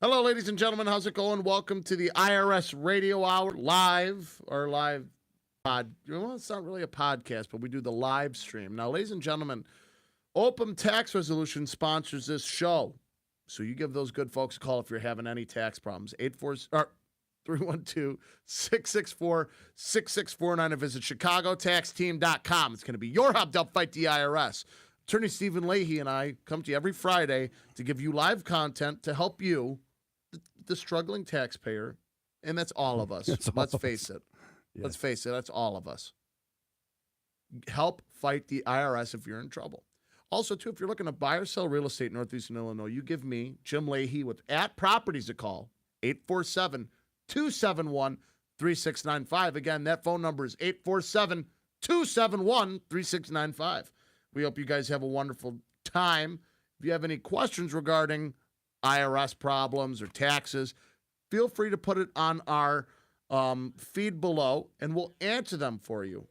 Hello, ladies and gentlemen. How's it going? Welcome to the IRS Radio Hour live pod. Well, it's not really a podcast, but we do the live stream. Now, ladies and gentlemen, Open Tax Resolution sponsors this show. So you give those good folks a call if you're having any tax problems. 312-664-6649 or visit chicagotaxteam.com. It's going to be your hub to help fight the IRS. Attorney Stephen Leahy and I come to you every Friday to give you live content to help you, the struggling taxpayer, and that's all of us. Let's face it. Yeah. Let's face it, that's all of us. Help fight the IRS if you're in trouble. Also, too, if you're looking to buy or sell real estate in Northeastern Illinois, you give me, Jim Leahy, with @Properties a call, 847-271-3695. Again, that phone number is 847-271-3695. We hope you guys have a wonderful time. If you have any questions regarding IRS problems or taxes, feel free to put it on our feed below, and we'll answer them for you.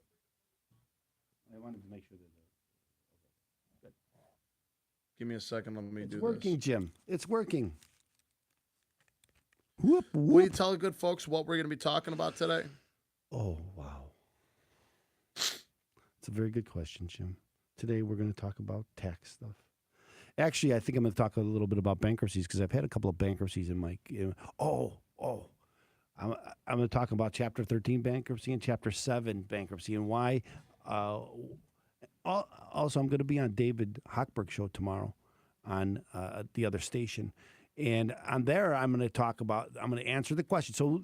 I wanted to make sure that. Good. Give me a second. Let me do this. It's working, Jim. It's working. Whoop, whoop. Will you tell the good folks what we're going to be talking about today? Oh, wow. It's a very good question, Jim. Today we're going to talk about tax stuff. Actually, I think I'm going to talk a little bit about bankruptcies because I've had a couple of bankruptcies in my. I'm going to talk about Chapter 13 bankruptcy and Chapter 7 bankruptcy and why. Also, I'm going to be on David Hochberg's show tomorrow on the other station, and on there I'm going to answer the question. So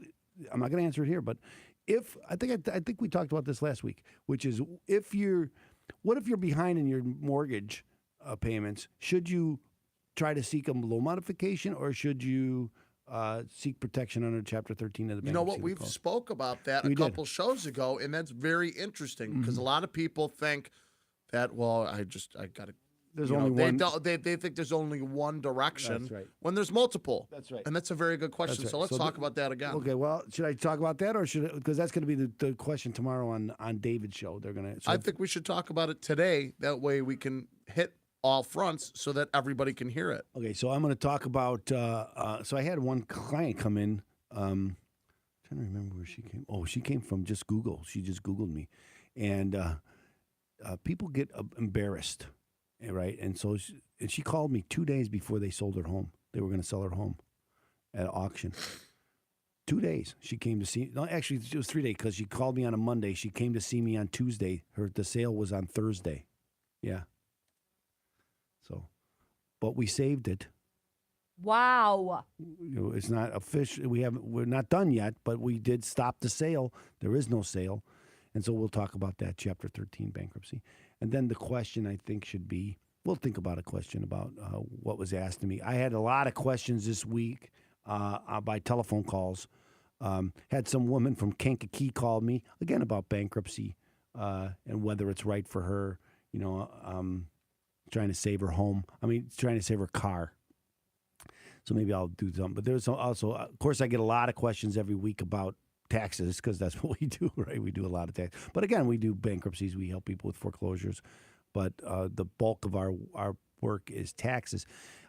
I'm not going to answer it here, but I think we talked about this last week, which is what if you're behind in your mortgage payments? Should you try to seek a loan modification, or should you seek protection under Chapter 13 of the bankruptcy? You know what? We've spoke about that a couple shows ago, and that's very interesting because a lot of people think that, well, I got to. There's only one. They think there's only one direction. That's right. When there's multiple. That's right. And that's a very good question. Right. So let's talk about that again. Okay. Well, should I talk about that, or because that's going to be the question tomorrow on David's show? They're going to. I think we should talk about it today. That way we can hit all fronts so that everybody can hear it. Okay, so I'm going to talk about. So I had one client come in. Trying to remember where she came. Oh, she came from just Google. She just Googled me, and people get embarrassed, right? And so she called me 2 days before they sold her home. They were going to sell her home at auction. 2 days. She came to see. No, actually, it was 3 days because she called me on a Monday. She came to see me on Tuesday. The sale was on Thursday. Yeah. So, but we saved it. Wow. It's not official. We're not done yet, but we did stop the sale. There is no sale. And so we'll talk about that, Chapter 13 bankruptcy. And then the question, I think, should be, we'll think about a question about what was asked of me. I had a lot of questions this week by telephone calls. Had some woman from Kankakee call me, again, about bankruptcy and whether it's right for her, trying to save her home. Trying to save her car. So maybe I'll do something. But there's also, of course, I get a lot of questions every week about taxes because that's what we do, right? We do a lot of tax. But again, we do bankruptcies. We help people with foreclosures. But the bulk of our work is taxes.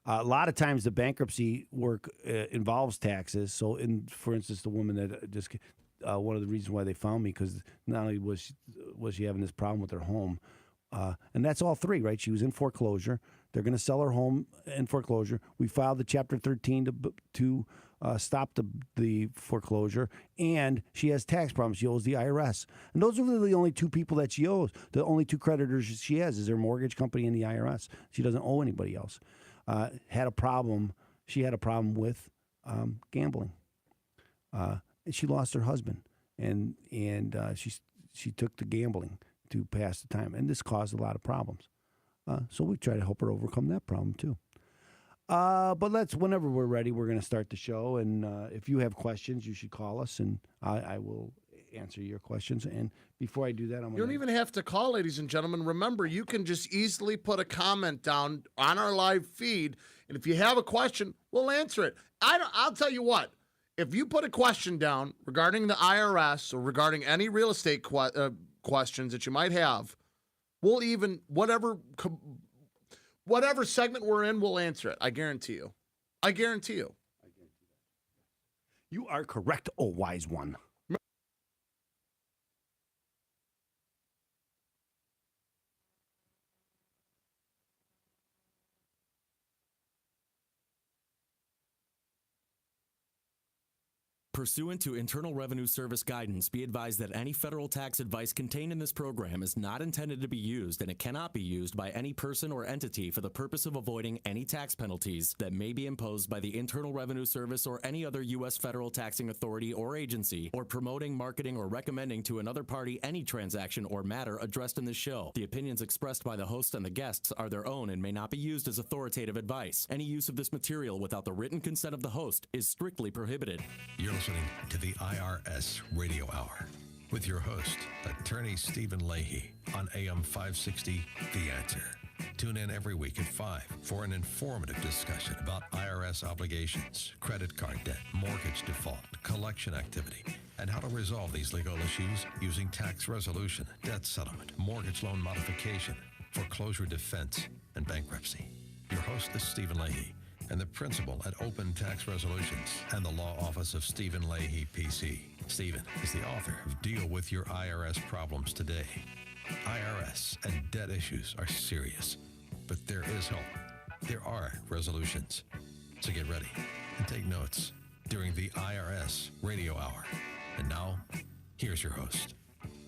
A lot of times the bankruptcy work involves taxes. So, for instance, the woman that just one of the reasons why they found me, because not only was she having this problem with her home, and that's all three, right? She was in foreclosure. They're going to sell her home in foreclosure. We filed the Chapter 13 to stop the foreclosure, and she has tax problems. She owes the IRS. And those are really the only two people that she owes. The only two creditors she has is her mortgage company and the IRS. She doesn't owe anybody else. She had a problem with gambling. And she lost her husband, and she took to gambling to pass the time, and this caused a lot of problems. So we try to help her overcome that problem too. But whenever we're ready, we're going to start the show. And if you have questions, you should call us, and I will answer your questions. And before I do that, You don't even have to call, ladies and gentlemen. Remember, you can just easily put a comment down on our live feed, and if you have a question, we'll answer it. I'll tell you what. If you put a question down regarding the IRS or regarding any real estate questions that you might have, we'll even, whatever segment we're in, we'll answer it. I guarantee you. You are correct, oh wise one. Pursuant to Internal Revenue Service guidance, be advised that any federal tax advice contained in this program is not intended to be used, and it cannot be used by any person or entity for the purpose of avoiding any tax penalties that may be imposed by the Internal Revenue Service or any other U.S. federal taxing authority or agency, or promoting, marketing, or recommending to another party any transaction or matter addressed in this show. The opinions expressed by the host and the guests are their own and may not be used as authoritative advice. Any use of this material without the written consent of the host is strictly prohibited. You're listening to the IRS Radio Hour with your host, Attorney Stephen Leahy, on AM 560, The Answer. Tune in every week at 5 for an informative discussion about IRS obligations, credit card debt, mortgage default, collection activity, and how to resolve these legal issues using tax resolution, debt settlement, mortgage loan modification, foreclosure defense, and bankruptcy. Your host is Stephen Leahy, and the principal at Open Tax Resolutions and the law office of Stephen Leahy, PC. Stephen is the author of Deal with Your IRS Problems Today. IRS and debt issues are serious, but there is help. There are resolutions. So get ready and take notes during the IRS Radio Hour. And now, here's your host,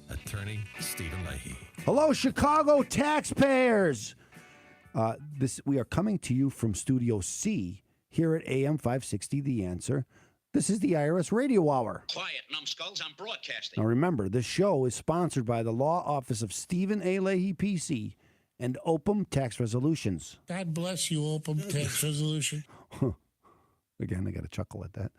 Attorney Stephen Leahy. Hello, Chicago taxpayers. We are coming to you from Studio C here at AM 560, The Answer. This is the IRS Radio Hour. Quiet, numbskulls, I'm broadcasting. Now remember, this show is sponsored by the law office of Stephen A. Leahy, PC, and Opum Tax Resolutions. God bless you, Opum Tax Resolution. Again, I got to chuckle at that.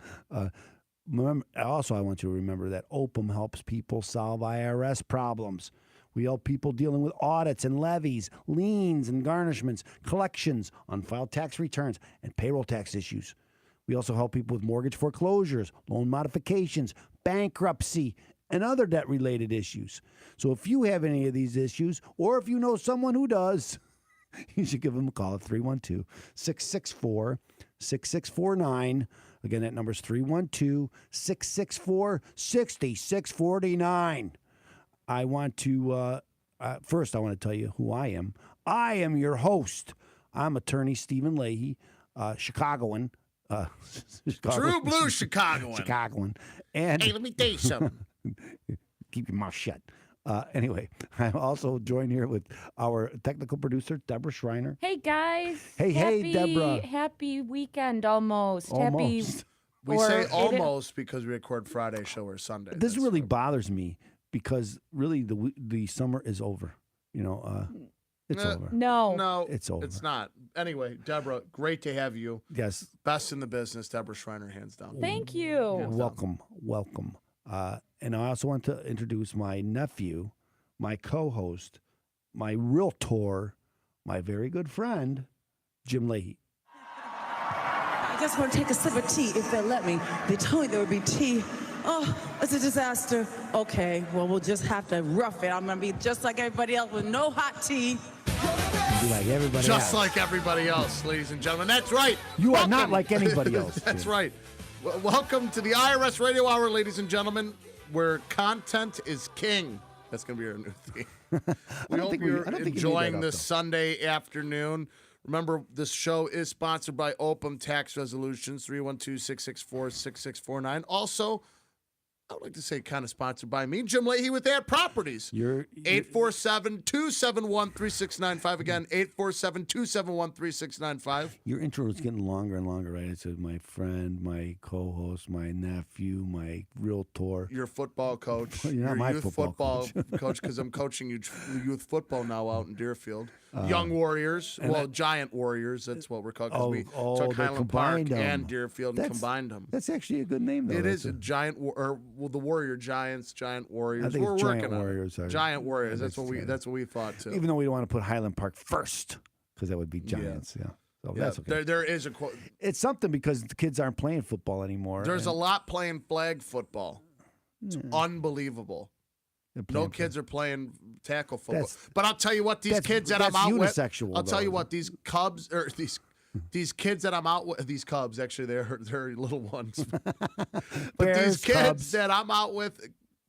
Remember, also, I want you to remember that Opum helps people solve IRS problems. We help people dealing with audits and levies, liens and garnishments, collections, unfiled tax returns, and payroll tax issues. We also help people with mortgage foreclosures, loan modifications, bankruptcy, and other debt-related issues. So if you have any of these issues, or if you know someone who does, you should give them a call at 312-664-6649. Again, that number is 312-664-6649. I want to, first I want to tell you who I am. I am your host. I'm attorney Stephen Leahy, Chicagoan. True blue Chicagoan. Chicagoan. And Hey, let me tell you something. keep your mouth shut. Anyway, I'm also joined here with our technical producer, Deborah Schreiner. Hey, guys. Hey, Deborah. Happy weekend almost. Almost. We say almost because we record Friday show or Sunday. This That's really what- bothers me because really the summer is over. You know, it's over. No. No, It's over. It's not. Anyway, Deborah, great to have you. Yes. Best in the business, Deborah Schreiner, hands down. Thank you. Welcome. And I also want to introduce my nephew, my co-host, my realtor, my very good friend, Jim Leahy. I just want to take a sip of tea if they'll let me. They told me there would be tea. Oh, it's a disaster. Okay, well, we'll just have to rough it. I'm going to be just like everybody else with no hot tea. Be like everybody Just else. like everybody else, ladies and gentlemen. That's right. You are not Welcome. like anybody else, That's Jim. right. Welcome to the IRS Radio Hour, ladies and gentlemen, where content is king. That's going to be our new theme. We hope you're enjoying this Sunday afternoon. Remember, this show is sponsored by Opum Tax Resolutions, 312-664-6649. Also, I would like to say kind of sponsored by me, Jim Leahy with Ad Properties. You're 847-271-3695. Again, 847-271-3695. Your intro is getting longer and longer, right? It says my friend, my co-host, my nephew, my realtor. Your football coach. You're not your my youth football coach, because I'm coaching youth football now out in Deerfield. Young Warriors. Well, Giant Warriors. That's what we're called. 'Cause we took they Highland Park combined 'em. and Deerfield and combined them. That's actually a good name, though. It is That's a giant, the Warrior Giants, Giant Warriors. I think We're it's working Giant on Warriors. it. Giant Warriors. I That's think what it's that's what we thought too. Even though we don't want to put Highland Park first, because that would be Giants. Yeah. So Yeah, that's okay. there is a quote. It's something because the kids aren't playing football anymore. There's a and lot playing flag football. It's unbelievable. they're No playing kids are playing tackle football. That's- but I'll tell you what, these kids that I'm that's out with, unisexual, I'll tell though. you what, these Cubs or these kids that I'm out with, these Cubs, actually, they're little ones. But Bears, these kids Cubs. that I'm out with,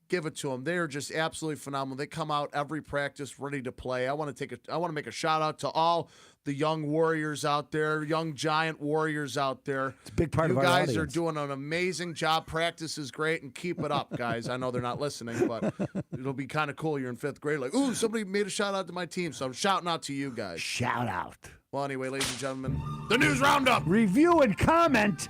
give it to them. They're just absolutely phenomenal. They come out every practice ready to play. I want to make a shout out to all the young warriors out there, young giant warriors out there. It's a big part you of our guys are audience. doing an amazing job. Practice is great, and keep it up, guys. I know they're not listening, but it'll be kind of cool. You're in 5th grade, like, ooh, somebody made a shout out to my team, so I'm shouting out to you guys. Shout out. Well, anyway, ladies and gentlemen, the news roundup. Review and comment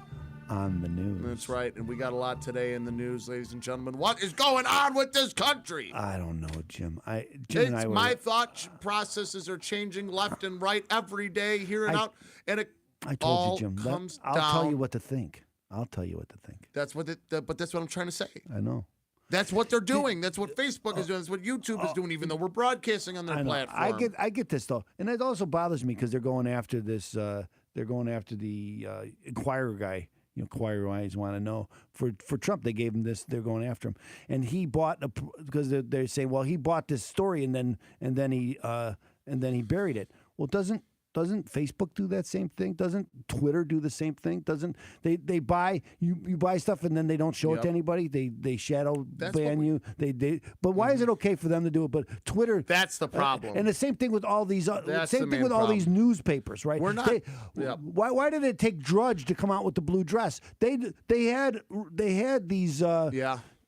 on the news. That's right, and we got a lot today in the news, ladies and gentlemen. What is going on with this country? I don't know, Jim. Jim and I were, My thought processes are changing left and right every day, here and out, and it I told all you, Jim. comes I'll down. tell you what to think. I'll tell you what to think. That's what but that's what I'm trying to say. I know. That's what they're doing. That's what Facebook is doing. That's what YouTube is doing, even though we're broadcasting on their I know. platform. I get this though, and it also bothers me because they're going after this. They're going after the Inquirer guy. Inquirer eyes want to know for Trump. They gave him this. They're going after him, and he bought because they're saying, well, he bought this story and then he buried it. Well, doesn't Facebook do that same thing? Doesn't Twitter do the same thing? Doesn't they buy you buy stuff and then they don't show it to anybody? They shadow ban you. But why is it okay for them to do it? But Twitter. That's the problem. And the same thing with all these. That's same the thing main with all problem. these newspapers, right? We're not- Why did it take Drudge to come out with the blue dress? They had these.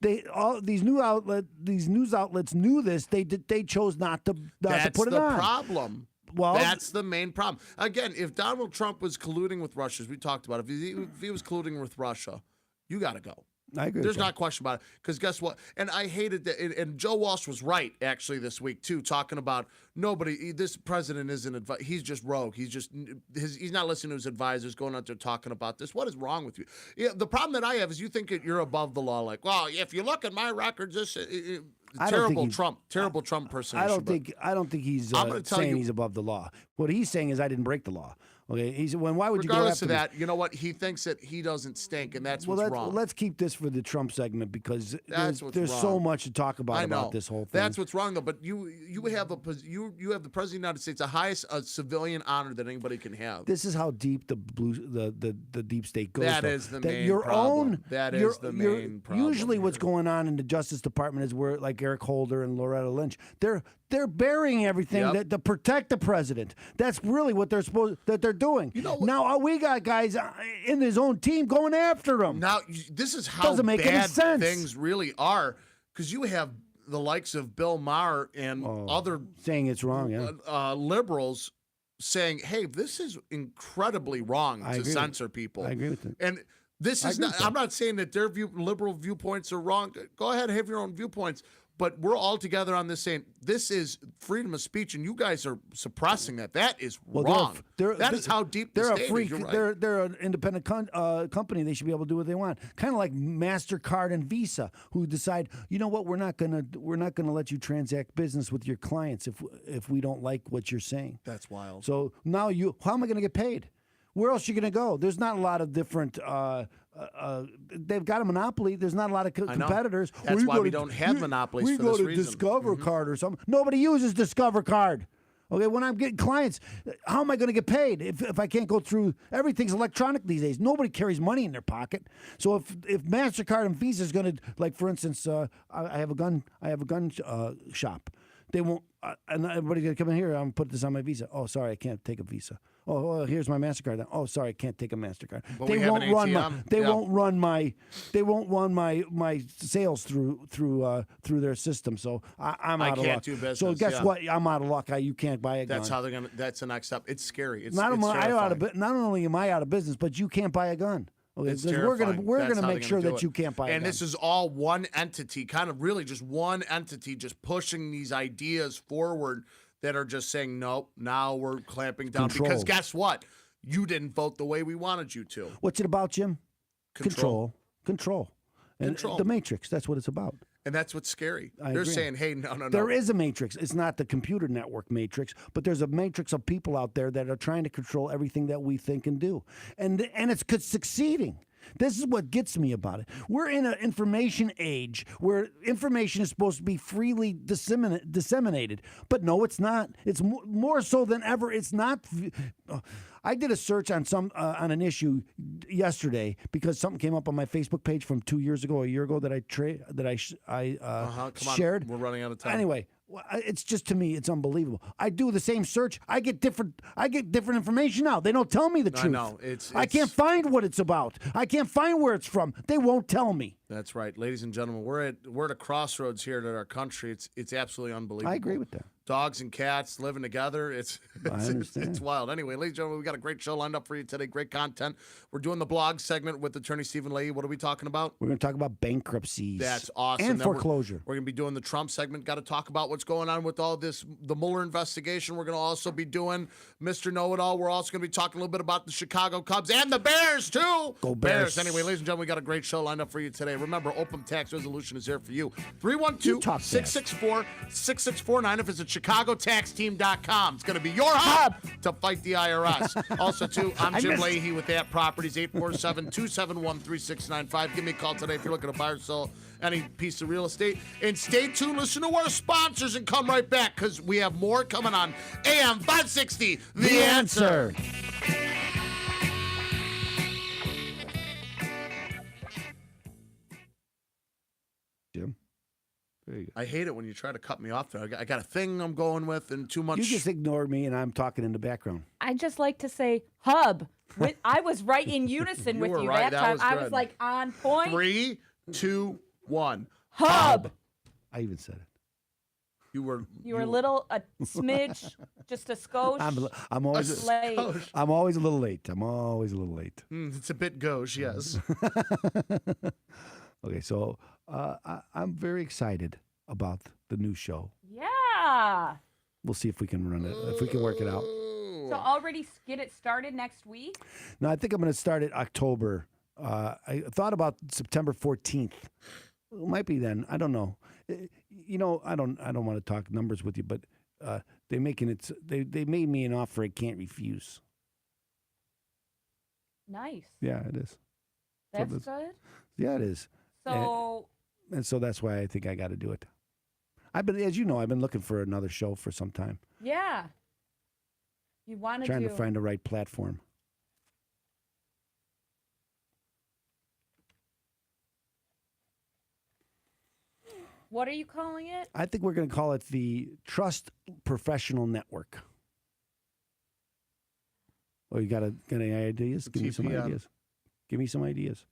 These news outlets knew this. They chose not to put it on. That's the problem. Well, that's the main problem. Again, if Donald Trump was colluding with Russia, as we talked about, if he was colluding with Russia, you got to go. I agree. There's with that. not a question about it. Because guess what? And I hated that. And Joe Walsh was right, actually, this week, too, talking about this president isn't, he's just rogue. He's not listening to his advisors, going out there talking about this. What is wrong with you? Yeah, the problem that I have is you think you're above the law. Like, well, if you look at my records, this terrible Trump person. I don't think he's saying he's above the law. What he's saying is I didn't break the law. Okay, why would you go regardless after of me? that, you know what? He thinks that he doesn't stink, and that's what's wrong. Let's keep this for the Trump segment because That's what's there's so wrong. much to talk about this whole thing. That's what's wrong, though. But you have the President of the United States, the highest civilian honor that anybody can have. This is how deep the deep state goes. That though. is the That main your problem. own. That your- is the your- main problem Usually, what's here. going on in the Justice Department is where, like Eric Holder and Loretta Lynch, they're burying everything to protect the president. That's really what they're doing. You know what? Now we got guys in his own team going after him. Now, this is how Doesn't make any bad sense. things really are, because you have the likes of Bill Maher and other Saying it's wrong, yeah. liberals saying, hey, this is incredibly wrong I to agree. censor people. I agree with that. And this I is agree not, with that. I'm not saying that their liberal viewpoints are wrong. Go ahead and have your own viewpoints. But we're all together on this saying this is freedom of speech, and you guys are suppressing that. That is wrong. That is how deep the they're state a free. is. You're right. They're an independent company. They should be able to do what they want. Kind of like Mastercard and Visa, who decide, you know what, we're not gonna let you transact business with your clients if we don't like what you're saying. That's wild. So now how am I going to get paid? Where else are you going to go? There's not a lot of different. They've got a monopoly. There's not a lot of I know. competitors. That's We why go we to- don't have monopolies We for go this to reason. Discover Card or something. Nobody uses Discover Card. Okay, when I'm getting clients, how am I going to get paid if I can't go through? Everything's electronic these days. Nobody carries money in their pocket. So if Mastercard and Visa is going to, like for instance, I have a gun shop. They won't. And everybody's going to come in here. I'm going to put this on my Visa. Oh, sorry, I can't take a Visa. Oh, here's my Mastercard. Oh, sorry, I can't take a Mastercard. But They we have won't an run my. ATM. They Yeah. won't run my. They won't run my sales through their system. So I'm I out of can't luck. do business, So guess yeah. what? I'm out of luck. You can't buy a gun. That's how they're gonna. That's the next step. It's scary. It's Not terrifying. not only am I out of business, but you can't buy a gun. Okay, It's 'cause we're terrifying. we're That's gonna how make they're sure gonna do that it. you can't buy a gun. And this is all one entity, kind of really just one entity, just pushing these ideas forward that are just saying nope. Now we're clamping down Control. because guess what? You didn't vote the way we wanted you to. What's it about, Jim? Control. And Control. the Matrix. That's what it's about. And that's what's scary. I They're agree. saying, hey, no. There is a matrix. It's not the computer network matrix, but there's a matrix of people out there that are trying to control everything that we think and do, and it's succeeding. This is what gets me about it. We're in an information age where information is supposed to be freely disseminated, but no, it's not. It's more so than ever. It's not. I did a search on on an issue yesterday because something came up on my Facebook page from 2 years ago, a year ago that I shared. We're running out of time. Anyway, it's just, to me, it's unbelievable. I do the same search. I get different information now. They don't tell me the truth. I know. I can't find what it's about. I can't find where it's from. They won't tell me. That's right, ladies and gentlemen. We're at a crossroads here in our country. It's absolutely unbelievable. I agree with that. Dogs and cats living together. It's wild. Anyway, ladies and gentlemen, we got a great show lined up for you today. Great content. We're doing the blog segment with Attorney Stephen Leahy. What are we talking about? We're going to talk about bankruptcies. That's awesome. And Then foreclosure. We're going to be doing the Trump segment. Got to talk about what's going on with all this, the Mueller investigation. We're going to also be doing Mr. Know-It-All. We're also going to be talking a little bit about the Chicago Cubs and the Bears, too. Go Bears. Anyway, ladies and gentlemen, we got a great show lined up for you today. Remember, Open Tax Resolution is here for you. You talk 312-664-6649 if it's at ChicagoTaxTeam.com. It's going to be your hub to fight the IRS. Also, too, I'm Jim Leahy with That Properties, 847-271-3695. Give me a call today if you're looking to buy or sell any piece of real estate. And stay tuned, listen to our sponsors, and come right back because we have more coming on AM 560, The Answer. Jim? There you go. I hate it when you try to cut me off there. I got a thing I'm going with and too much. You just ignored me, and I'm talking in the background. I just like to say hub. I was right in unison with were you right. that That time. was I good. was like on point. 3, 2, 1. Hub. I even said it. You were You were a smidge, just a skosh. I'm always late. I'm always a little late. I'm always a little late. It's a bit gauche, yes. Okay, so I'm very excited about the new show. Yeah. We'll see if we can run it, if we can work it out. So already get it started next week? No, I think I'm going to start it October. I thought about September 14th. It might be then. I don't know. You know, I don't want to talk numbers with you, but they made me an offer I can't refuse. Nice. Yeah, it is. That's good. Yeah, it is. So And so that's why I think I got to do it. As you know, I've been looking for another show for some time. yeah. You want to Trying to find the right platform. What are you calling it? I think we're going to call it the Trust Professional Network. Oh, you got any ideas? Give me some TPN. ideas. Give me some ideas.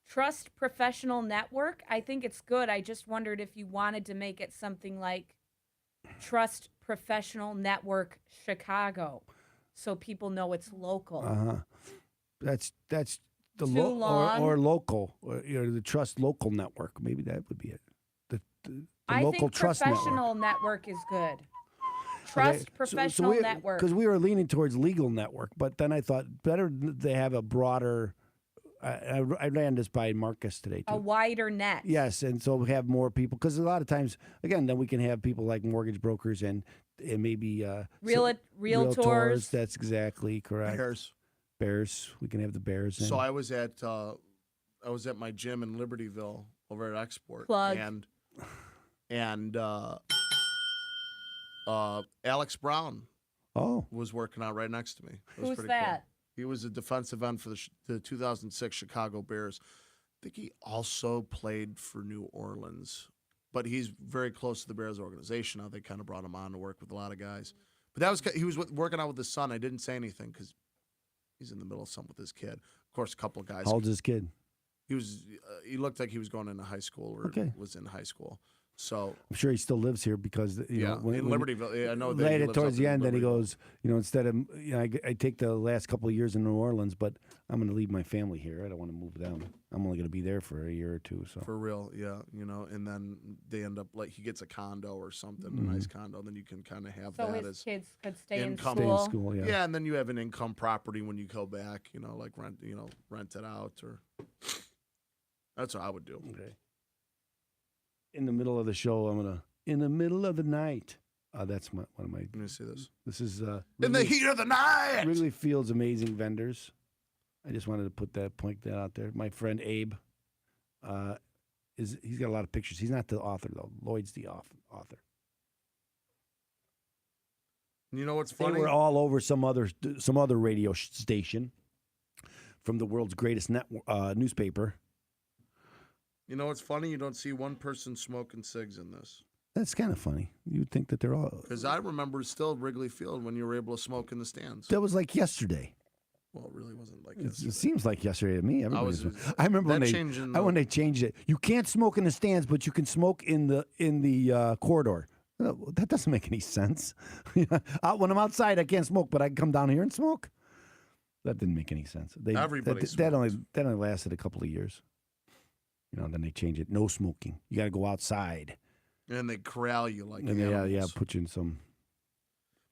Trust Professional Network. I think it's good. I just wondered if you wanted to make it something like Trust Professional Network Chicago, so people know it's local. That's the Too long? or local, or the Trust Local Network. Maybe that would be it. The I local think Trust Professional Network is good. Trust Professional Network. Because we were leaning towards Legal Network, but then I thought better they have a broader. I ran this by Marcus today too. A wider net. Yes, and so we have more people because a lot of times, again, then we can have people like mortgage brokers and maybe Realtors. That's exactly correct. Bears. We can have the Bears. So I was at my gym in Libertyville over at Export. Plug. And Alex Brown Oh, was working out right next to me. It was Who's pretty that? Cool. He was a defensive end for the 2006 Chicago Bears. I think he also played for New Orleans, but he's very close to the Bears organization now. They kind of brought him on to work with a lot of guys. But he was working out with his son. I didn't say anything because he's in the middle of something with his kid. Of course, a couple of guys. how old's his kid? He looked like he was going into high school or was in high school. So I'm sure he still lives here because you know in Libertyville. I know that later he lives towards up the in end, then he Libertyville. goes, instead of I take the last couple of years in New Orleans, but I'm going to leave my family here. I don't want to move them. I'm only going to be there for a year or two. So For real, yeah, and then they end up like he gets a condo or something, a nice condo. Then you can kind of have So that his as kids could stay in income. stay in school. school. Yeah. yeah, and then you have an income property when you go back. Like rent it out or that's what I would do. Okay. In the middle of the show, in the middle of the night. That's one of my. Let me see this. This is In the heat of the night. Wrigley Field's amazing vendors. I just wanted to point that out there. My friend Abe, he's got a lot of pictures. He's not the author though. Lloyd's the author. You know what's They funny? were all over some other radio station from the world's greatest newspaper. You know what's funny? You don't see one person smoking cigs in this. That's kind of funny. You'd think that they're all. Because I remember still Wrigley Field when you were able to smoke in the stands. That was like yesterday. Well, it really wasn't like It yesterday. seems like yesterday to me. I remember that when changed in the- when they changed it. You can't smoke in the stands, but you can smoke in the corridor. That doesn't make any sense. When I'm outside, I can't smoke, but I can come down here and smoke. That didn't make any sense. Everybody that only lasted a couple of years. Then they change it. No smoking. You got to go outside. And they corral you like And animals. put you in some.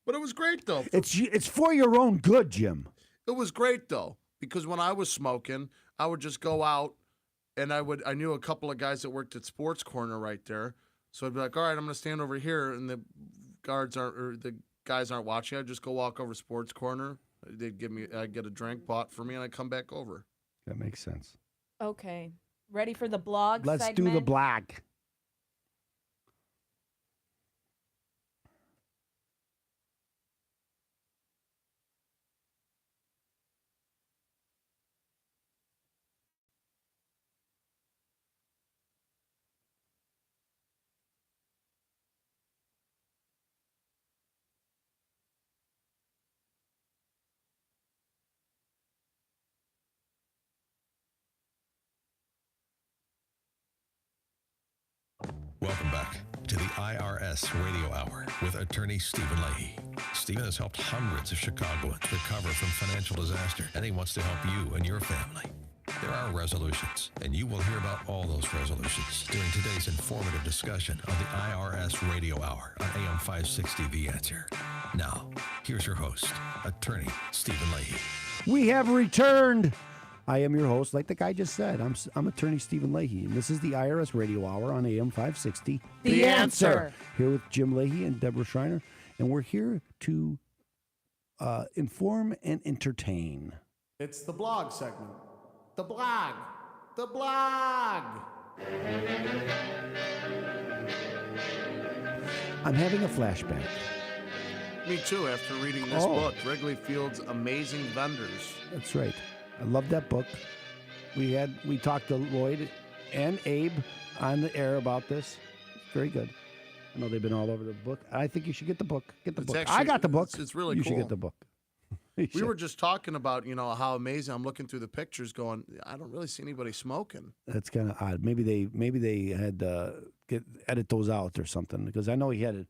But it was great, though. It's for your own good, Jim. It was great, though, because when I was smoking, I would just go out, and I knew a couple of guys that worked at Sports Corner right there. So I'd be like, all right, I'm going to stand over here, and the guys aren't watching. I'd just go walk over Sports Corner. I'd get a drink bought for me, and I'd come back over. That makes sense. Okay. Ready for the blog Let's segment? do the blog. Welcome back to the IRS Radio Hour with attorney Stephen Leahy. Stephen has helped hundreds of Chicagoans recover from financial disaster, and he wants to help you and your family. There are resolutions, and you will hear about all those resolutions during today's informative discussion on the IRS Radio Hour on AM 560 The Answer. Now, here's your host, attorney Stephen Leahy. We have returned. I am your host, like the guy just said. I'm attorney Stephen Leahy, and this is the IRS Radio Hour on AM 560. The Answer. Here with Jim Leahy and Deborah Schreiner, and we're here to inform and entertain. It's the blog segment. The blog. The blog. I'm having a flashback. Me too, after reading this Oh. book, Wrigley Field's Amazing Vendors. That's right. I love that book. We talked to Lloyd and Abe on the air about this. Very good. I know they've been all over the book. I think you should get the book. Get the It's book. actually- I got the book. it's really You should cool. get the book. We were just talking about, how amazing. I'm looking through the pictures going, I don't really see anybody smoking. That's kind of odd. Maybe they had edit those out or something, because I know he had it.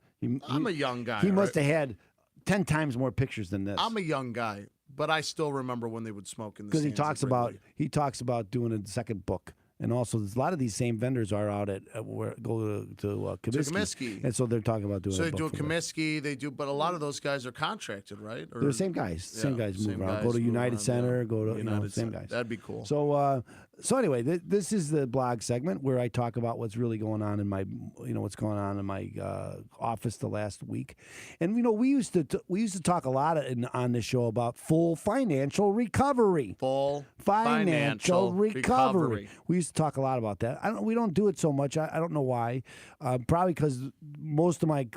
I'm a young guy. He must right? have had 10 times more pictures than this. I'm a young guy, but I still remember when they would smoke in the Because he stands talks at about Wrigley. doing a second book. And also, there's a lot of these same vendors are out at where go to Comiskey. Comiskey. And so they're talking about doing. So a they do a book for them. Comiskey, but a lot of those guys are contracted, right? Or, They're the same guys. Same yeah, guys same move around. guys Go to move United around, Center. yeah. Go to United same Center. guys. That'd be cool. So anyway, this is the blog segment where I talk about what's really going on in my, what's going on in my office the last week, and we used to talk a lot on this show about full financial recovery. Full Financial recovery. recovery. We used to talk a lot about that. We don't do it so much. I don't know why. Probably because most of my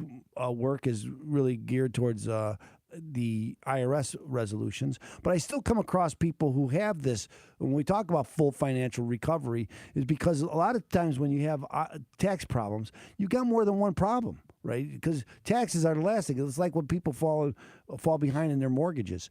work is really geared towards the IRS resolutions, but I still come across people who have this. When we talk about full financial recovery, is because a lot of times when you have tax problems, you got more than one problem, right? Because taxes are the last thing. It's like when people fall behind in their mortgages.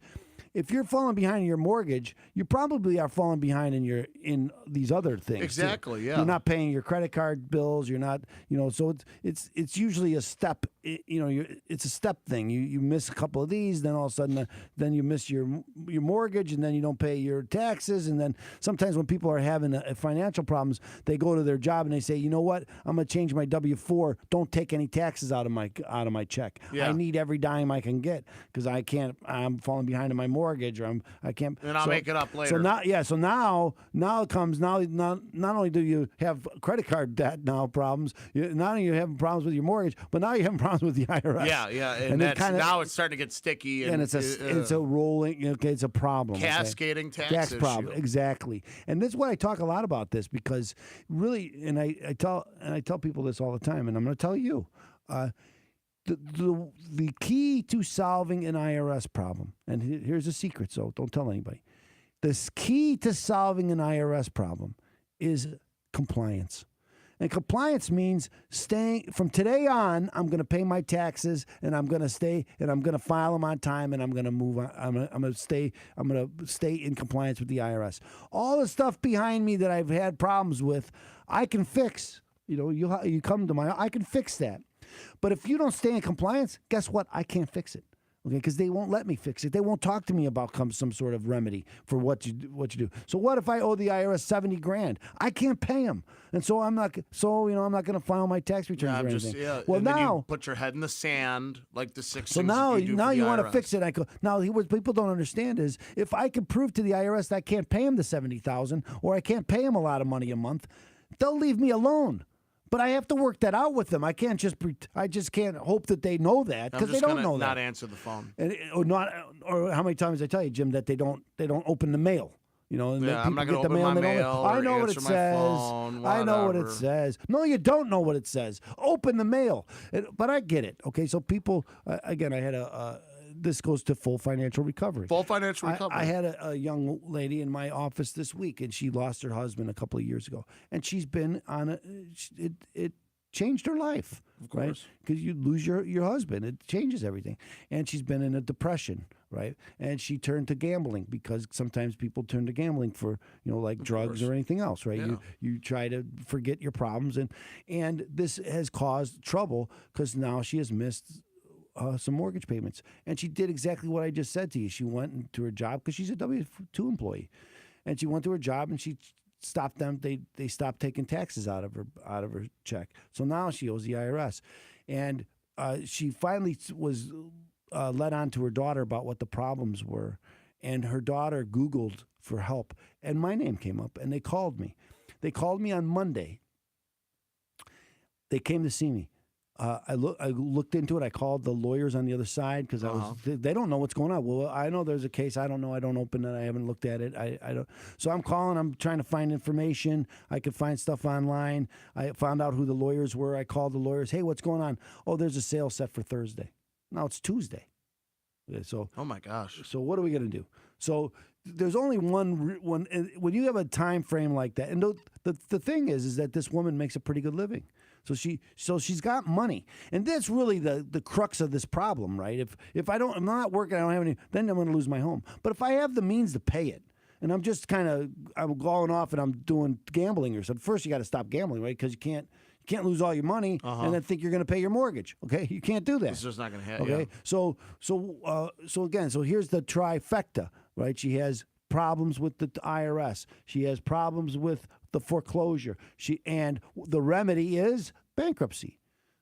If you're falling behind in your mortgage, you probably are falling behind in these other things too. Exactly, yeah. You're not paying your credit card bills. You're not, So it's usually a step. It's a step thing. You miss a couple of these, then all of a sudden, then you miss your mortgage, and then you don't pay your taxes, and then sometimes when people are having financial problems, they go to their job and they say, you know what, I'm going to change my W-4. Don't take any taxes out of my check. Yeah. I need every dime I can get because I'm falling behind in my mortgage. mortgage, or I can't. And I'll make it up later. So now it comes not only do you have credit card debt now problems, not only are you having problems with your mortgage, but now you're having problems with the IRS. Yeah, and that's, now it's starting to get sticky. And it's a rolling, it's a problem. Cascading tax issue. Problem, exactly. And this is why I talk a lot about this, because really, and I tell people this all the time, and I'm going to tell you, the key to solving an IRS problem, and here's a secret, so don't tell anybody. The key to solving an IRS problem is compliance. And compliance means staying from today on. I'm going to pay my taxes, and I'm going to stay, and I'm going to file them on time, and I'm going to move on. I'm going to stay in compliance with the IRS. All the stuff behind me that I've had problems with, I can fix. You come to I can fix that. But if you don't stay in compliance, guess what? I can't fix it. Okay, because they won't let me fix it. They won't talk to me about some sort of remedy for what you do. So what if I owe the IRS $70,000? I can't pay them, and so I'm not. So I'm not going to file my tax returns or anything. Well, and now then you put your head in the sand like the six. So now you want to fix it. What people don't understand is if I can prove to the IRS that I can't pay them the $70,000, or I can't pay them a lot of money a month, they'll leave me alone. But I have to work that out with them. I just can't hope that they know that, because they don't know that. Not answer the phone. Or how many times I tell you, Jim, that they don't open the mail. And I'm not going to open my mail. I know what it says. Phone, I know what it says. No, you don't know what it says. Open the mail. But I get it. Okay, so people, again, I had this goes to full financial recovery. Full financial recovery. I had a young lady in my office this week, and she lost her husband a couple of years ago, and she's been on it changed her life, of course, right? Because you lose your husband, it changes everything, and she's been in a depression, right? And she turned to gambling, because sometimes people turn to gambling for like drugs or anything else, right? Yeah. You try to forget your problems, and this has caused trouble, because now she has missed some mortgage payments. And she did exactly what I just said to you. She went into her job, because she's a W-2 employee, and she went to her job, and she stopped them. They stopped taking taxes out of her check. So now she owes the IRS, and she finally was led on to her daughter about what the problems were, and her daughter Googled for help, and my name came up, and they called me. They called me on Monday. They came to see me. I looked into it. I called the lawyers on the other side, because they don't know what's going on. Well, I know there's a case. I don't know. I don't open it. I haven't looked at it. I don't. So I'm calling. I'm trying to find information. I could find stuff online. I found out who the lawyers were. I called the lawyers. Hey, what's going on? Oh, there's a sale set for Thursday. Now it's Tuesday. So. Oh my gosh. So what are we gonna do? So there's only one. When you have a time frame like that, and the thing is that this woman makes a pretty good living. So she's got money, and that's really the crux of this problem, right? If I'm not working, I don't have any, then I'm going to lose my home. But if I have the means to pay it, and I'm just I'm going off and I'm doing gambling or something, first you got to stop gambling, right? Because you can't lose all your money and then think you're going to pay your mortgage. Okay, you can't do that. It's just not going to happen. Okay, yeah. So here's the trifecta, right? She has problems with the IRS. She has problems with the foreclosure. And the remedy is bankruptcy.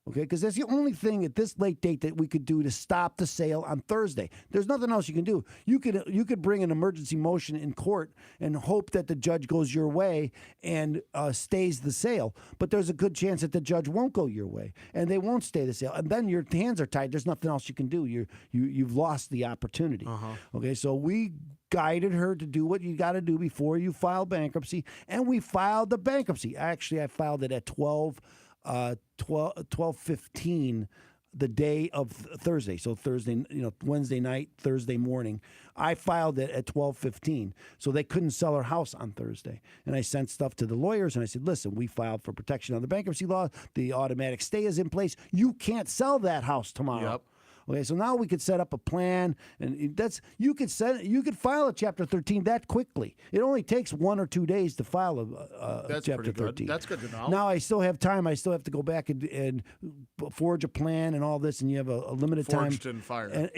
Okay, because that's the only thing at this late date that we could do to stop the sale on Thursday. There's nothing else you can do. You could bring an emergency motion in court and hope that the judge goes your way and stays the sale. But there's a good chance that the judge won't go your way and they won't stay the sale. And then your hands are tied. There's nothing else you can do. You've lost the opportunity. Okay, so we guided her to do what you got to do before you file bankruptcy, and we filed the bankruptcy. Actually, I filed it at 12:15 the day of Thursday. So Thursday, Wednesday night, Thursday morning, I filed it at 12:15. So they couldn't sell her house on Thursday. And I sent stuff to the lawyers and I said, listen, we filed for protection on the bankruptcy law. The automatic stay is in place. You can't sell that house tomorrow. Yep. Okay, so now we could set up a plan, and you could file a Chapter 13 that quickly. It only takes 1 or 2 days to file a Chapter 13. That's good to know. Now I still have time. I still have to go back and forge a plan and all this, and you have a limited time. Forged and fired. And,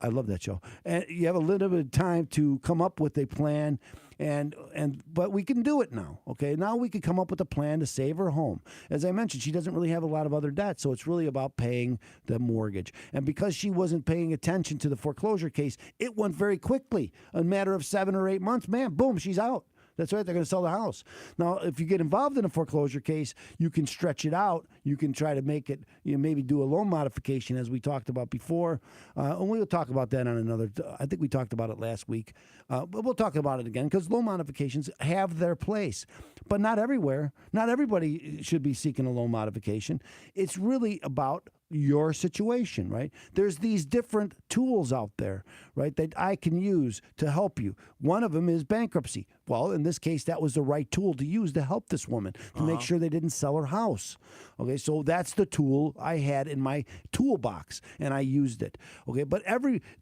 I love that show. And you have a limited time to come up with a plan. But we can do it now. Okay, now we can come up with a plan to save her home. As I mentioned, she doesn't really have a lot of other debt, so it's really about paying the mortgage. And because she wasn't paying attention to the foreclosure case, it went very quickly. A matter of 7 or 8 months, man, boom, she's out. That's right. They're going to sell the house. Now, if you get involved in a foreclosure case, you can stretch it out. You can try to make it, maybe do a loan modification, as we talked about before. And we'll talk about that on another. I think we talked about it last week. But we'll talk about it again because loan modifications have their place. But not everywhere. Not everybody should be seeking a loan modification. It's really about your situation, right? There's these different tools out there, right, that I can use to help you. One of them is bankruptcy. Well, in this case, that was the right tool to use to help this woman, to make sure they didn't sell her house. Okay, so that's the tool I had in my toolbox, and I used it. Okay, but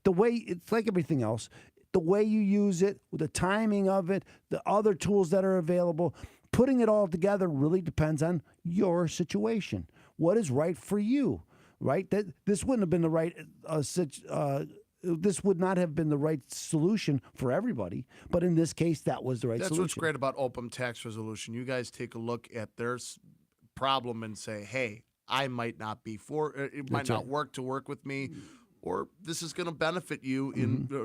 the way, it's like everything else, the way you use it, the timing of it, the other tools that are available, putting it all together really depends on your situation. What is right for you? Right? That this wouldn't have been the right this would not have been the right solution for everybody, but in this case, that was the right That's solution. what's great about open tax resolution. You guys take a look at their problem and say, "Hey, I might not be it might not work to work with me, or this is going to benefit you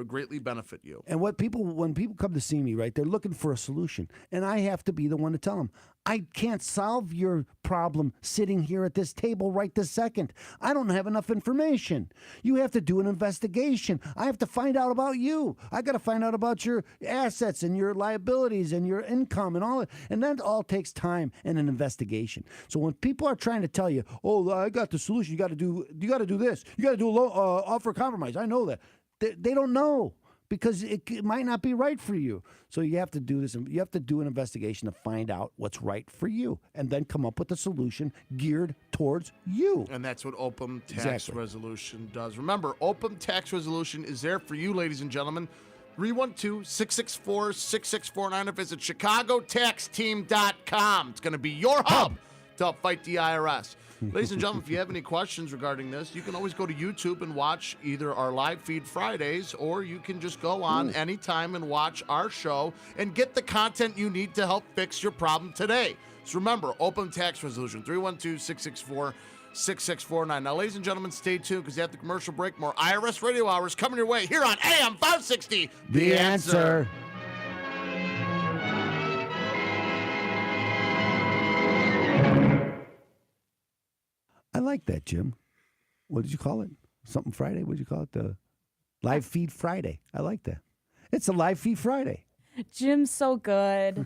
greatly benefit you." And when people come to see me, right, they're looking for a solution, and I have to be the one to tell them, I can't solve your problem sitting here at this table right this second. I don't have enough information. You have to do an investigation. I have to find out about you. I got to find out about your assets and your liabilities and your income and all that. And that all takes time and an investigation. So when people are trying to tell you, "Oh, I got the solution. You got to do this. You got to do a offer compromise." I know that. They don't know, because it might not be right for you. So you have to do this. You have to do an investigation to find out what's right for you, and then come up with a solution geared towards you. And that's what open tax resolution does. Remember, open tax resolution is there for you, ladies and gentlemen. 312-664-6649, or visit ChicagoTaxTeam.com. It's going to be your hub to help fight the IRS. Ladies and gentlemen, if you have any questions regarding this, you can always go to YouTube and watch either our live feed Fridays, or you can just go on anytime and watch our show and get the content you need to help fix your problem today. So remember, open tax resolution, 312-664-6649. Now, ladies and gentlemen, stay tuned, because after the commercial break, more IRS Radio Hours coming your way here on AM 560. The answer. I like that, Jim. What did you call it? Something Friday? What did you call it? The Live Feed Friday. I like that. It's a Live Feed Friday. Jim's so good.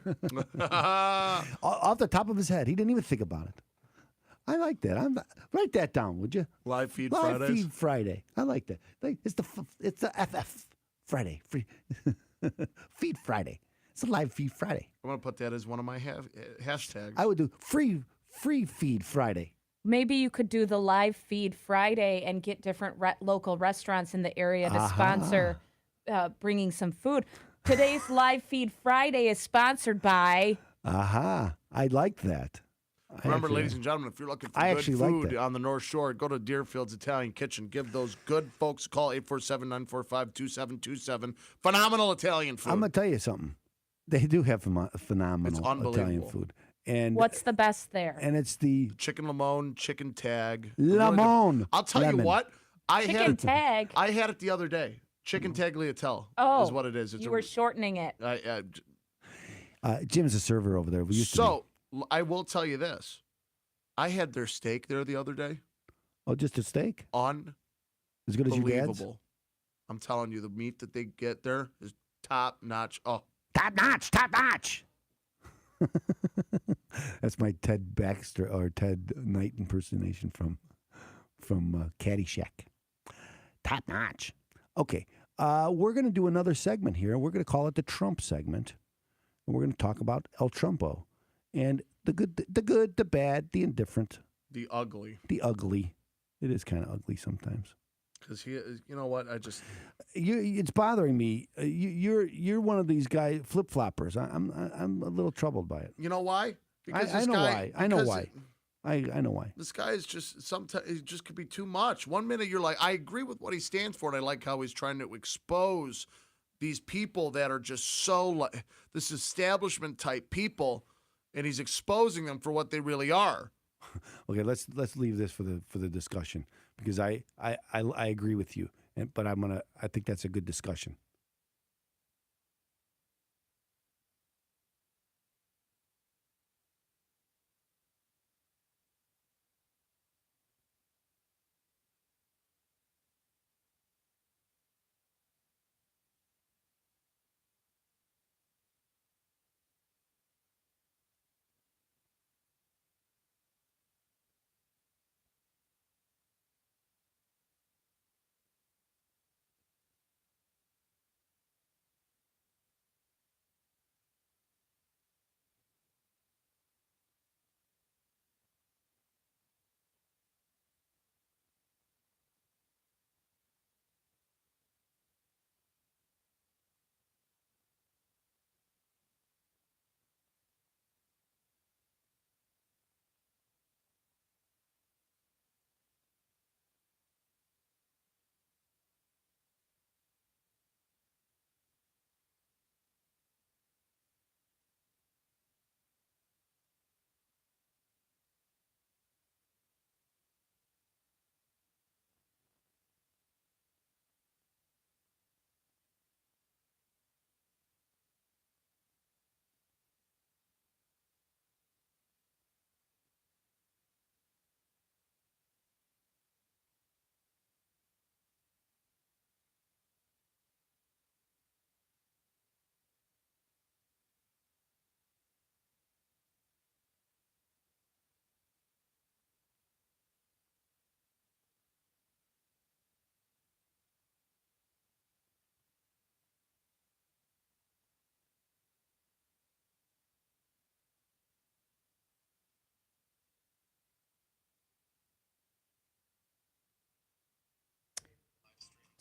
Off the top of his head. He didn't even think about it. I like that. Write that down, would you? Live Feed Live Fridays. Feed Friday. I like that. It's the FF Friday. Feed Friday. It's a Live Feed Friday. I'm going to put that as one of my hashtags. I would do free Feed Friday. Maybe you could do the live feed Friday and get different local restaurants in the area to sponsor bringing some food. Today's live feed Friday is sponsored by. I like that. Remember, ladies and gentlemen, if you're looking for good food on the North Shore, go to Deerfield's Italian Kitchen. Give those good folks a call, 847-945-2727. Phenomenal Italian food. I'm going to tell you something. They do have phenomenal Italian food. And what's the best there? And it's the chicken limon, chicken tag. Limon. I'll tell you what. Chicken tag. I had it the other day. Chicken tagliatelle is what it is. You were shortening it. Jim's a server over there. I will tell you this. I had their steak there the other day. Oh, just a steak? As good as your dad's? I'm telling you, the meat that they get there is top notch. Oh, top notch. That's my Ted Baxter or Ted Knight impersonation from Caddyshack. Top notch. Okay, we're going to do another segment here. We're going to call it the Trump segment, and we're going to talk about El Trumpo and the good, the bad, the indifferent, the ugly. It is kind of ugly sometimes. Because you know what? It's bothering me. You're one of these guy flip floppers. I'm a little troubled by it. You know why? Because I know why. I know why. This guy is just sometimes it just could be too much. 1 minute you're like, I agree with what he stands for, and I like how he's trying to expose these people that are just so like this establishment type people, and he's exposing them for what they really are. Okay, let's leave this for the discussion because I agree with you, but I think that's a good discussion.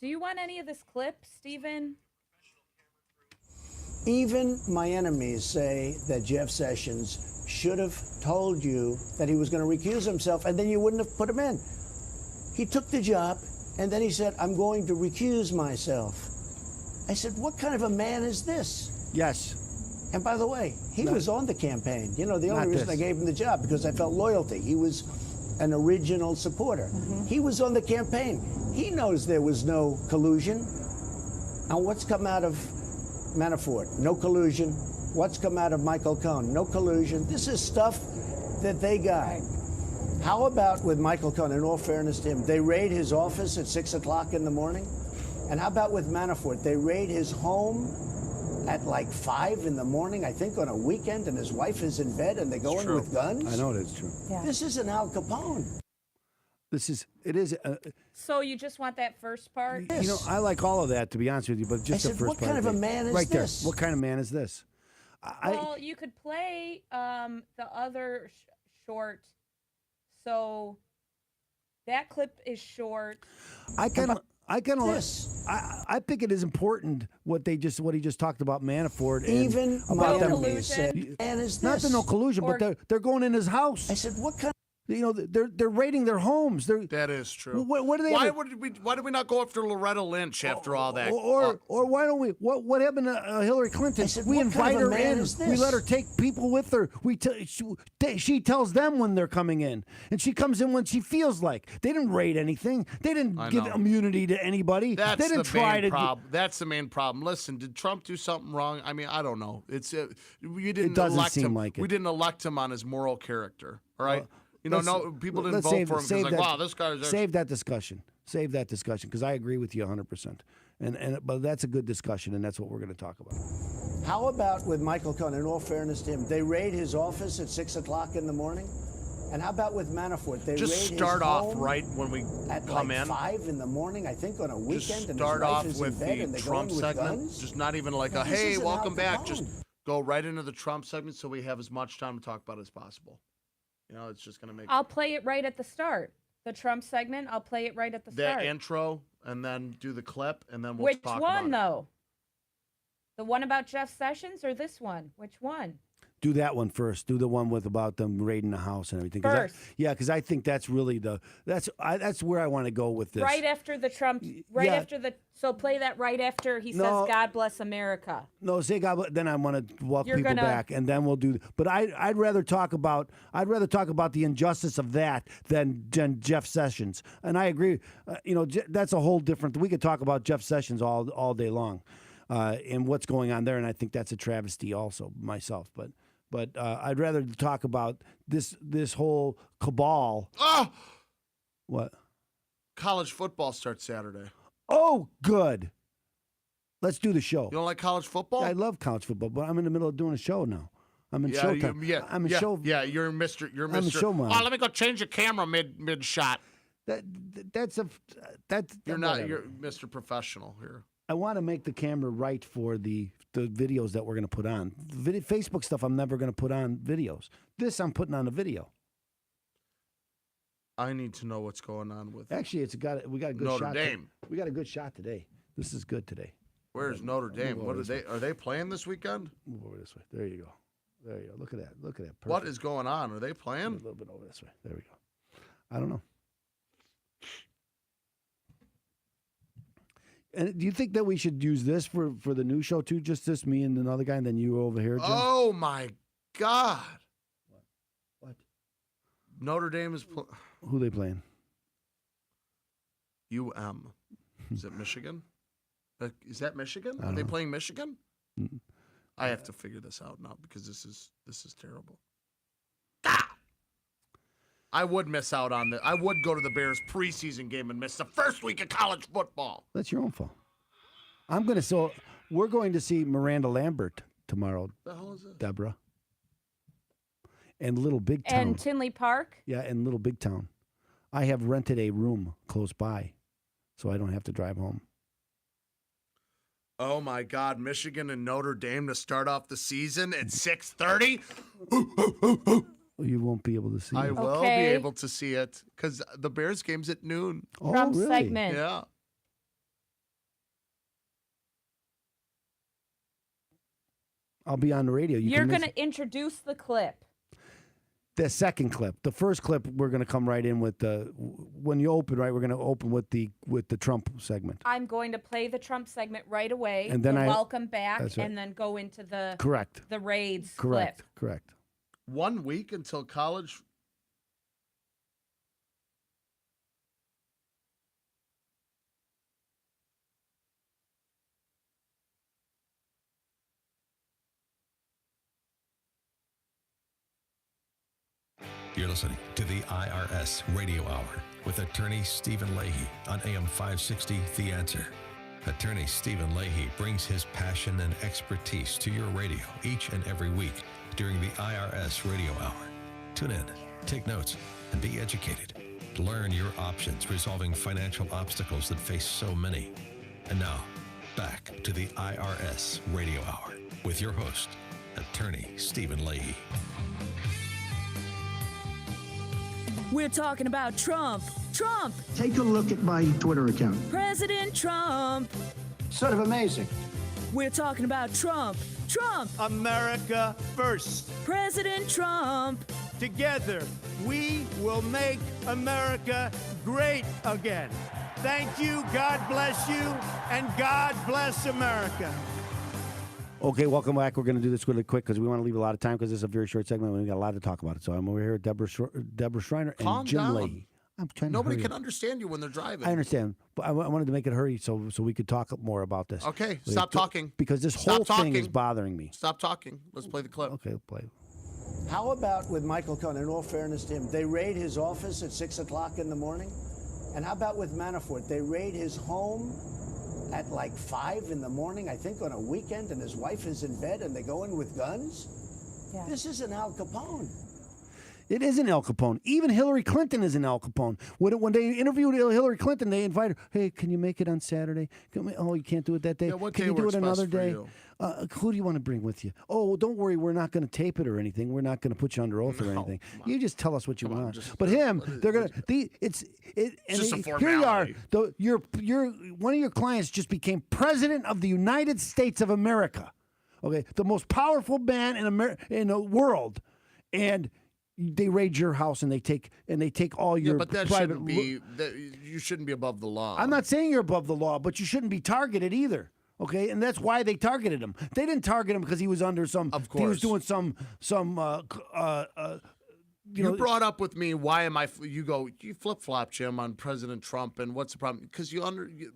Do you want any of this clip, Stephen? Even my enemies say that Jeff Sessions should have told you that he was going to recuse himself, and then you wouldn't have put him in. He took the job, and then he said, I'm going to recuse myself. I said, what kind of a man is this? Yes. And by the way, he was on the campaign. You know, the only reason I gave him the job because I felt loyalty. He was an original supporter. He was on the campaign. He knows there was no collusion. Now, what's come out of Manafort? No collusion. What's come out of Michael Cohen? No collusion. This is stuff that they got. Right. How about with Michael Cohen, in all fairness to him, they raid his office at 6 o'clock in the morning? And how about with Manafort? They raid his home at like 5 in the morning, I think on a weekend, and his wife is in bed and they go in with guns? I know that's true. Yeah. This isn't Al Capone. It is. So you just want that first part? You know, I like all of that, to be honest with you, but just I the said, first what part. kind of a man is right this? there. What kind of man is this? Well, you could play the other short. So that clip is short. I kind of This. I think it is important what he just talked about Manafort. Even and my about them. enemies said, man is this? Not the no collusion, Or- but they're going in his house. I said, what kind You know, they're raiding their homes. That is true. What do they? Why did we not go after Loretta Lynch after all that? Or why don't we? What happened to Hillary Clinton? I said, We what invite kind of her a man in. is We this? let her take people with her. She tells them when they're coming in, and she comes in when she feels like. They didn't raid anything. They didn't I give know. immunity to anybody. That's they didn't the try main to. problem. That's the main problem. Listen, did Trump do something wrong? I mean, I don't know. It's we didn't doesn't elect seem him. like it. We didn't elect him on his moral character. All right. You know, Let's- no people didn't let's vote for him because like, that- wow, this guy's Save that discussion. Save that discussion because I agree with you 100%. But that's a good discussion, and that's what we're going to talk about. How about with Michael Cohen, in all fairness to him, they raid his office at 6 o'clock in the morning? And how about with Manafort? They just raid start his off home right when we at come like in. 5 in the morning, I think on a weekend, Just and start his wife off is with in bed the and they Trump go in with segment. guns? Just not even like Now, a this hey, isn't welcome Al back. Just Capone. go right into the Trump segment so we have as much time to talk about it as possible. You know, it's just gonna make I'll play it right at the start. The Trump segment, I'll play it right at the that start. intro and then do the clip and then we'll Which talk one, about it. though? The one about Jeff Sessions or this one? Which one? Do that one first. Do the one with about them raiding the house and everything. First. Because I think that's really that's where I want to go with this. Right after the Trump, so play that right after he says, God bless America. No, say God bless, then I want to welcome You're people gonna- back, and then we'll do. But I'd rather talk about the injustice of that than Jeff Sessions. And I agree. That's a whole different. We could talk about Jeff Sessions all day long, and what's going on there. And I think that's a travesty, also myself. But I'd rather talk about this whole cabal. Oh, What? college football starts Saturday. Oh, good. Let's do the show. You don't like college football? I love college football, but I'm in the middle of doing a show now. I'm in showtime. I'm in show. Yeah, you're Mr. I'm a showman. Oh, let me go change the camera mid shot. That's You're not. whatever. You're Mr. Professional here. I want to make the camera right for the videos that we're going to put on. Facebook stuff, I'm never going to put on videos. This, I'm putting on a video. I need to know what's going on with. Actually, we got a good Notre shot. Dame. We got a good shot today. This is good today. Where's Notre Dame? Move What over are this they? Are they playing this weekend? Move over this way. There you go. There you go. Look at that. Look at that. Perfect. What is going on? Are they A playing? little bit over this way. There we go. I don't know. And do you think that we should use this for the new show too? Just this, me and another guy, and then you over here, Jim? Oh my God! What? Notre Dame is Who they playing? UM. Is it Michigan? Is that Michigan? I Are don't they know. playing Michigan? Mm. I have to figure this out now because this is terrible. Ah! I would miss out on I would go to the Bears preseason game and miss the first week of college football. That's your own fault. We're going to see Miranda Lambert tomorrow, The hell is this? Deborah. And Little Big Town. And Tinley Park. Yeah, in Little Big Town. I have rented a room close by, so I don't have to drive home. Oh my God! Michigan and Notre Dame to start off the season at 6:30. You won't be able to see I it. will be Okay. able to see it because the Bears game's at noon. Oh, Trump really? segment. Yeah. I'll be on the radio. You're can going listen. to introduce the clip. The second clip. The first clip, we're going to come right in with when you open, right? We're going to open with the Trump segment. I'm going to play the Trump segment right away. And then welcome back, That's right. and then go into the Correct. raids Correct. clip. Correct. 1 week until college. You're listening to the IRS Radio Hour with attorney Stephen Leahy on AM 560 The Answer. Attorney Stephen Leahy brings his passion and expertise to your radio each and every week during the IRS Radio Hour. Tune in, take notes, and be educated. Learn your options resolving financial obstacles that face so many. And now, back to the IRS Radio Hour with your host, attorney Stephen Leahy. We're talking about Trump. Trump! Take a look at my Twitter account. President Trump! Sort of amazing. We're talking about Trump. Trump! America first. President Trump! Together, we will make America great again. Thank you, God bless you, and God bless America. Okay, welcome back. We're going to do this really quick because we want to leave a lot of time because this is a very short segment. We've got a lot to talk about it. So I'm over here with Deborah Schreiner and Calm Jim down. Leahy. I'm trying Nobody to hurry can understand you when they're driving. I understand, but I wanted to make it hurry so we could talk more about this. Okay, stop talking. Because this Stop whole thing is talking. bothering me. Stop talking. Let's play the clip. Okay, play. How about with Michael Cohen? In all fairness to him, they raid his office at 6 o'clock in the morning. And how about with Manafort? They raid his home at like 5 in the morning, I think on a weekend, and his wife is in bed and they go in with guns? Yeah. This isn't Al Capone. It isn't Al Capone. Even Hillary Clinton isn't Al Capone. When they interviewed Hillary Clinton, they invited her, hey, can you make it on Saturday? Oh, you can't do it that day? Yeah, what can day you do works it another best for day? you? Who do you want to bring with you? Oh, don't worry, we're not going to tape it or anything. We're not going to put you under oath or No, anything. come on. You just tell us what you Come on, want. just- But him, what is- they're going to. It's just a here you are. formality. Your one of your clients just became president of the United States of America. Okay, the most powerful man in the world, and they raid your house and they take all your but that private. shouldn't be. You shouldn't be above the law. I'm not saying you're above the law, but you shouldn't be targeted either. Okay, and that's why they targeted him. They didn't target him because he was under some. Of course, he was doing some. You brought up with me, why am I? You flip flop, Jim, on President Trump, and what's the problem? Because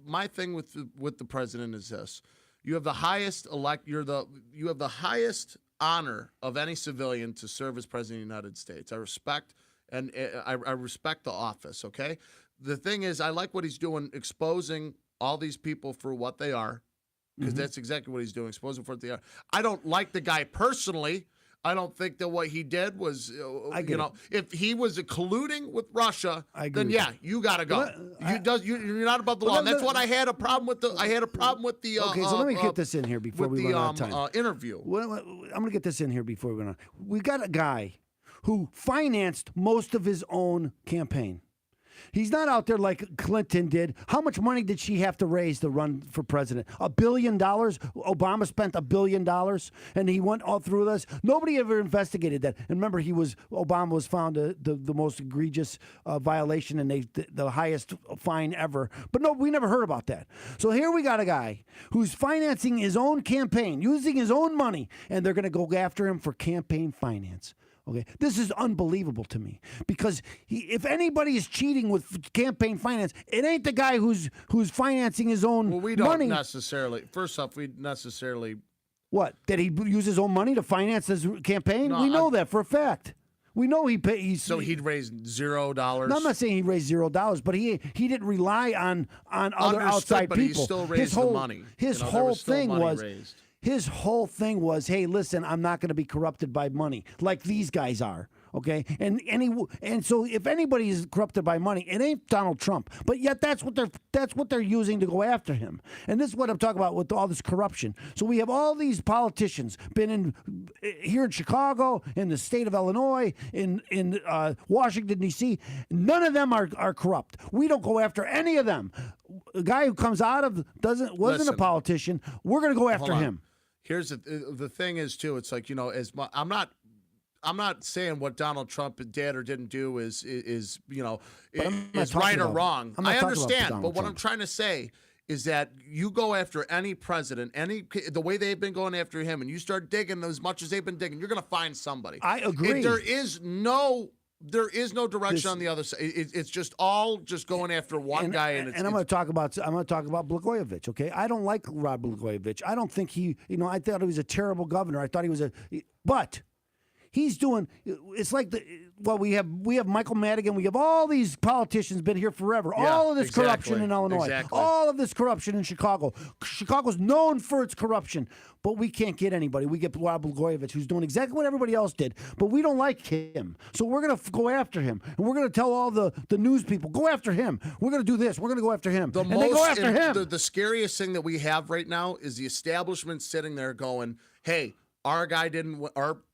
my thing with the president is this: you have the highest you have the highest honor of any civilian to serve as president of the United States. I respect I respect the office. Okay, the thing is, I like what he's doing, exposing all these people for what they are, because that's exactly what he's doing, exposing for what they are. I don't like the guy personally. I don't think that what he did was, if he was colluding with Russia, then you got to go. You're not above the law. And that's what I had a problem with. Okay, so let me get this in here before we run out of time. Interview. I'm going to get this in here before we run out. We got a guy who financed most of his own campaign. He's not out there like Clinton did. How much money did she have to raise to run for president? $1 billion? Obama spent $1 billion, and he went all through this. Nobody ever investigated that. And remember, Obama was found the most egregious violation, and the highest fine ever. But no, we never heard about that. So here we got a guy who's financing his own campaign, using his own money, and they're going to go after him for campaign finance. Okay, this is unbelievable to me, because if anybody is cheating with campaign finance, it ain't the guy who's financing his own money. Well, we don't necessarily. First off, we necessarily. What? Did he use his own money to finance his campaign? No, we know that for a fact. We know So he'd raised $0. No, I'm not saying he raised $0, but he didn't rely on other outside but people. He still raised the money. His whole thing was. His whole thing was, hey, listen, I'm not going to be corrupted by money like these guys are, okay? And so if anybody is corrupted by money, it ain't Donald Trump. But yet that's what they're using to go after him. And this is what I'm talking about with all this corruption. So we have all these politicians been here in Chicago, in the state of Illinois, in Washington D.C. None of them are corrupt. We don't go after any of them. A guy who comes out of wasn't a politician. We're going to go after him. Here's the thing is too. It's like, I'm not saying what Donald Trump did or didn't do is right or wrong. I understand, but what I'm trying to say is that you go after any president, the way they've been going after him, and you start digging as much as they've been digging, you're going to find somebody. I agree. There is no direction on the other side. It's just all going after one guy. And I'm going to talk about Blagojevich. Okay, I don't like Rod Blagojevich. I don't think I thought he was a terrible governor. I thought he was but he's doing. It's like we have Michael Madigan. We have all these politicians been here forever. Yeah, all of this corruption in Illinois. Exactly. All of this corruption in Chicago. Chicago's known for its corruption. But we can't get anybody. We get Rod Blagojevich, who's doing exactly what everybody else did. But we don't like him. So we're going to go after him. And we're going to tell all the news people, go after him. We're going to do this. We're going to go after him. They go after him. The scariest thing that we have right now is the establishment sitting there going, hey, our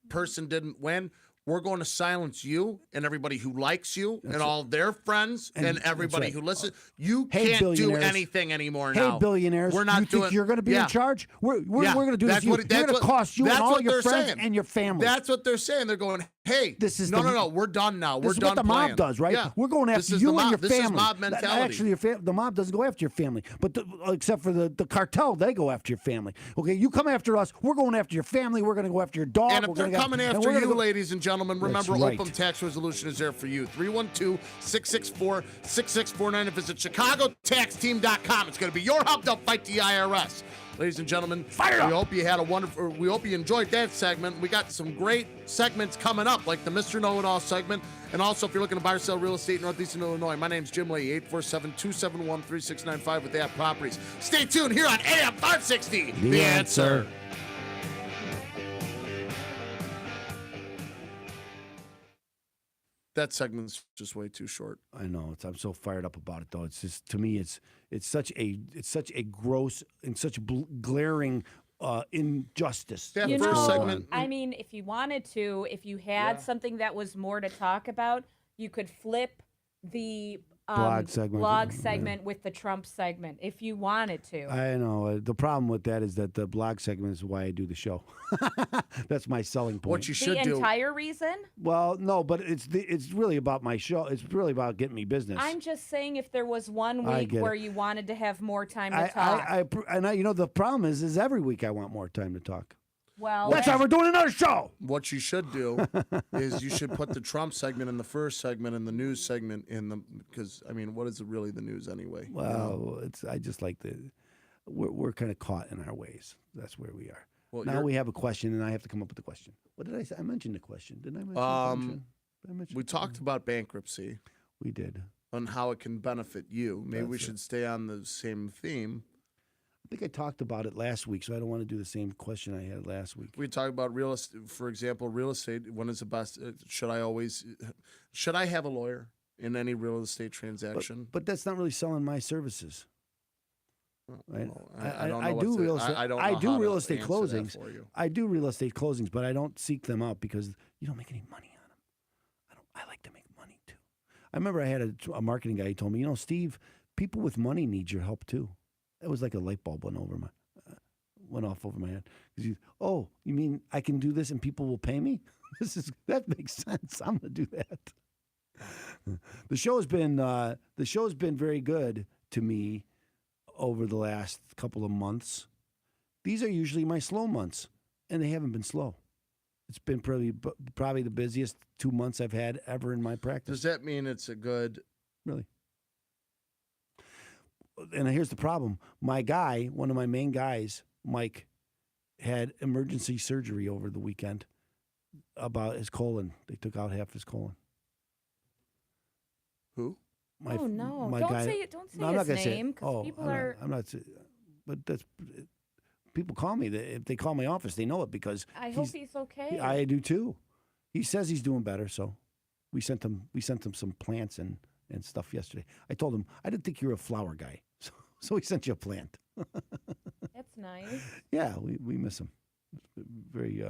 person didn't win. We're going to silence you and everybody who likes you and all their friends and everybody who listens. You can't do anything anymore now. Hey, billionaires. We're not think you're going to be in charge? We're going to do this. You're going to cost you and all your friends and your family. That's what they're saying. They're going, hey, no. We're done now. We're done playing. This is what the mob does, right? Yeah. We're going after you and your family. This is mob mentality. Actually, the mob doesn't go after your family, but except for the cartel, they go after your family. Okay, you come after us, we're going after your family. We're going to go after your dog. And if they're coming after you, ladies and gentlemen, remember, Open Tax Resolution is there for you. 312-664-6649. And visit ChicagoTaxTeam.com. It's going to be your hub to fight the IRS. Ladies and gentlemen, we hope you had we hope you enjoyed that segment. We got some great segments coming up, like the Mr. Know-It-All segment. And also, if you're looking to buy or sell real estate in Northeastern Illinois, my name's Jim Leahy, 847-271-3695 with that Properties. Stay tuned here on AM 560. The Answer. That segment's just way too short. I know. I'm so fired up about it, though. It's just, to me, it's such a gross and such glaring injustice. That first segment. I mean, if you wanted to, if you had something that was more to talk about, you could flip the blog segment. blog segment with the Trump segment if you wanted to. I know. The problem with that is that the blog segment is why I do the show. That's my selling point. What you should the do. entire reason? Well, no, but it's really about my show. It's really about getting me business. I'm just saying if there was one I week get where it. you wanted to have more time to talk. You know, the problem is every week I want more time to talk. Well, That's why we're doing another show. What you should do is you should put the Trump segment in the first segment and the news segment in the, because I mean, what is really the news anyway? Well, I just like we're kind of caught in our ways. That's where we are. Well, now we have a question, and I have to come up with a question. What did I say? I mentioned the question. Didn't I mention the question? Did I mention we talked about bankruptcy. We did. On how it can benefit you. Maybe we should stay on the same theme. I think I talked about it last week, so I don't want to do the same question I had last week. We talked about real estate, for example, real estate. When is the best? Should I have a lawyer in any real estate transaction? But that's not really selling my services. Right? Well, I do real estate. I do real estate closings. For you. I do real estate closings, but I don't seek them out because you don't make any money on them. I like to make money too. I remember I had a marketing guy. He told me, you know, Steve, people with money need your help too. It was like a light bulb went off over my head. Oh, you mean I can do this and people will pay me? That makes sense. I'm going to do that. The show has been very good to me over the last couple of months. These are usually my slow months, and they haven't been slow. It's been probably the busiest 2 months I've had ever in my practice. Does that mean it's a good? Really? And here's the problem. My guy, one of my main guys, Mike, had emergency surgery over the weekend about his colon. They took out half his colon. Who? Oh no! My Don't guy, say it. Don't say no, I'm not his gonna say it. name because people are. I'm not. But that's. People call me. If they call my office, they know it because. I hope he's okay. I do too. He says he's doing better, so we sent him some plants and stuff yesterday. I told him I didn't think you were a flower guy, so he sent you a plant. That's nice. Yeah, we miss him. Very.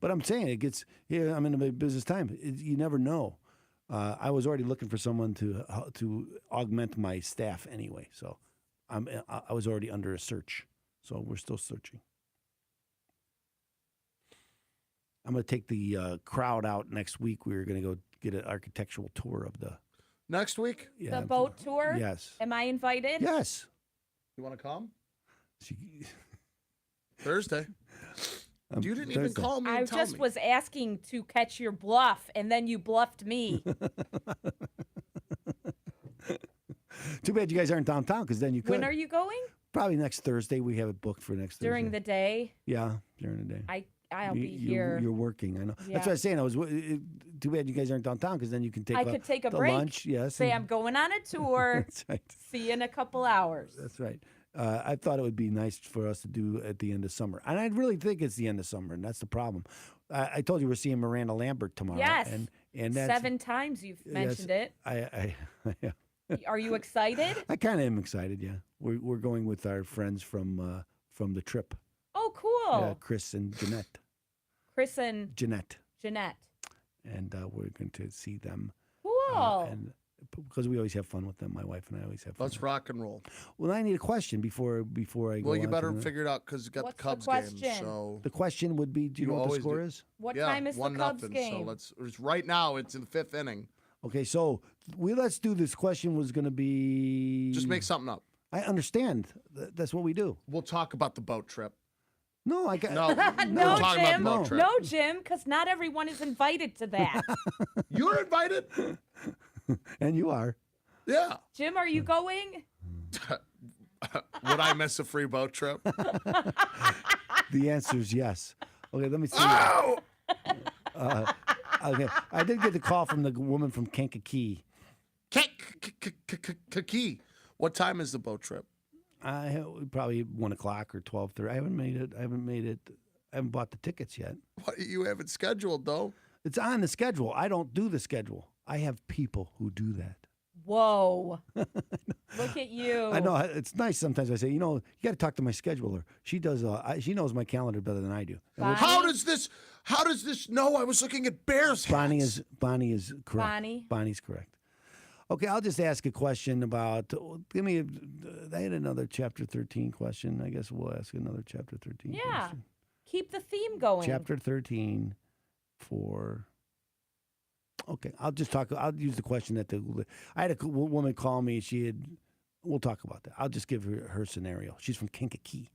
But I'm saying it gets. Yeah, I'm in a business time. You never know. I was already looking for someone to augment my staff anyway, so I was already under a search. So we're still searching. I'm going to take the crowd out next week. We're going to go get an architectural tour of the. Next week? Yeah. The boat tour? Yes. Am I invited? Yes. You want to come? Thursday. You didn't even Thursday. call me. I and tell just me. was asking to catch your bluff, and then you bluffed me. Too bad you guys aren't downtown, because then you could. When are you going? Probably next Thursday. We have it booked for next During Thursday. the day? Yeah, during the day. I'll be here. You're working. I know. Yeah. That's what I was saying. Too bad you guys aren't downtown, because then you can take. I could take a the break. Lunch, yes. Say I'm going on a tour. That's right. See you in a couple hours. That's right. I thought it would be nice for us to do at the end of summer, and I really think it's the end of summer, and that's the problem. I told you we're seeing Miranda Lambert tomorrow. Yes. And that's, 7 times you've mentioned it. Yeah. Are you excited? I kind of am excited. Yeah, we're going with our friends from the trip. Oh, cool. Yeah, Chris and Jeanette. Chris and Jeanette. Jeanette. And we're going to see them. Cool. And because we always have fun with them, my wife and I always have fun. Let's rock and roll. Well, I need a question before I go. Well, you on better to the, figure it out because you got What's the Cubs the game. question? So the question would be, do you know what the always score do. is? What yeah, time is the 1-0. Cubs game? So it's right now. It's in the 5th inning. Okay, so let's do this. Question was going to be. Just make something up. I understand. That's what we do. We'll talk about the boat trip. No, I got No, No, we're talking Jim. about the boat trip. No, Jim, because not everyone is invited to that. You're invited. And you are. Yeah. Jim, are you going? Would I miss a free boat trip? The answer is yes. Okay, let me see. Oh! Okay, I did get the call from the woman from Kankakee. Key. What time is the boat trip? Probably 1:00 or 12:30. I haven't made it. I haven't bought the tickets yet. What, you have it scheduled though. It's on the schedule. I don't do the schedule. I have people who do that. Whoa. Look at you. I know it's nice sometimes. I say, you got to talk to my scheduler. She does. She knows my calendar better than I do. Bonnie? How does this know? I was looking at Bears hats. Bonnie is correct. Bonnie? Bonnie's correct. Okay, I'll just ask a question about. Give me. I had another chapter 13 question. I guess we'll ask another chapter 13. Yeah. Question. Keep the theme going. Chapter 13 for. Okay, I'll just talk. I'll use the question that I had a woman call me. She had. We'll talk about that. I'll just give her scenario. She's from Kankakee.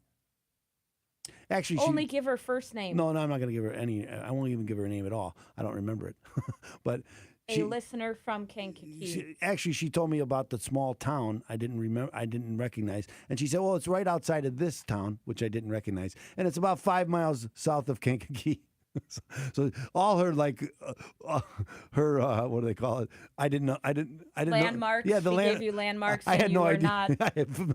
Actually, Only give her first name. No, I'm not going to give her any. I won't even give her a name at all. I don't remember it. But a listener from Kankakee. She told me about the small town I didn't remember. I didn't recognize, and she said, "Well, it's right outside of this town, which I didn't recognize, and it's about 5 miles south of Kankakee." So all her her what do they call it? I didn't know. I didn't Landmarks. Know. Yeah, she gave you landmarks. I had no idea. Not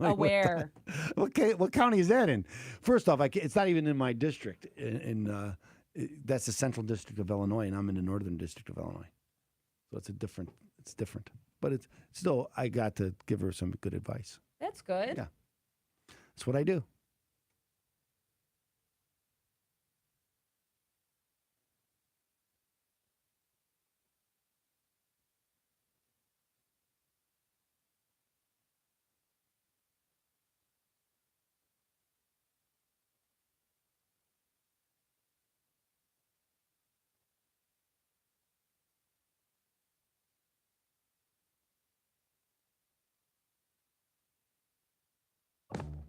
aware. What county is that in? First off, it's not even in my district. That's the Central District of Illinois, and I'm in the Northern District of Illinois. So it's different. But it's still, I got to give her some good advice. That's good. Yeah, that's what I do.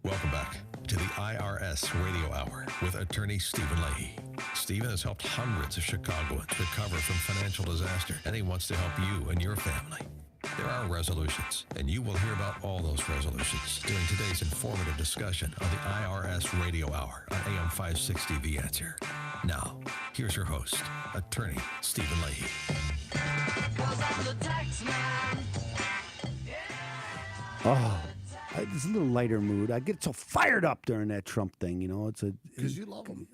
Welcome back to the IRS Radio Hour with attorney Stephen Leahy. Stephen has helped hundreds of Chicagoans recover from financial disaster, and he wants to help you and your family. There are resolutions, and you will hear about all those resolutions during today's informative discussion on the IRS Radio Hour on AM 560 The Answer. Now, here's your host, attorney Stephen Leahy. Oh. It's a little lighter mood. I get so fired up during that Trump thing. You know, because you love him.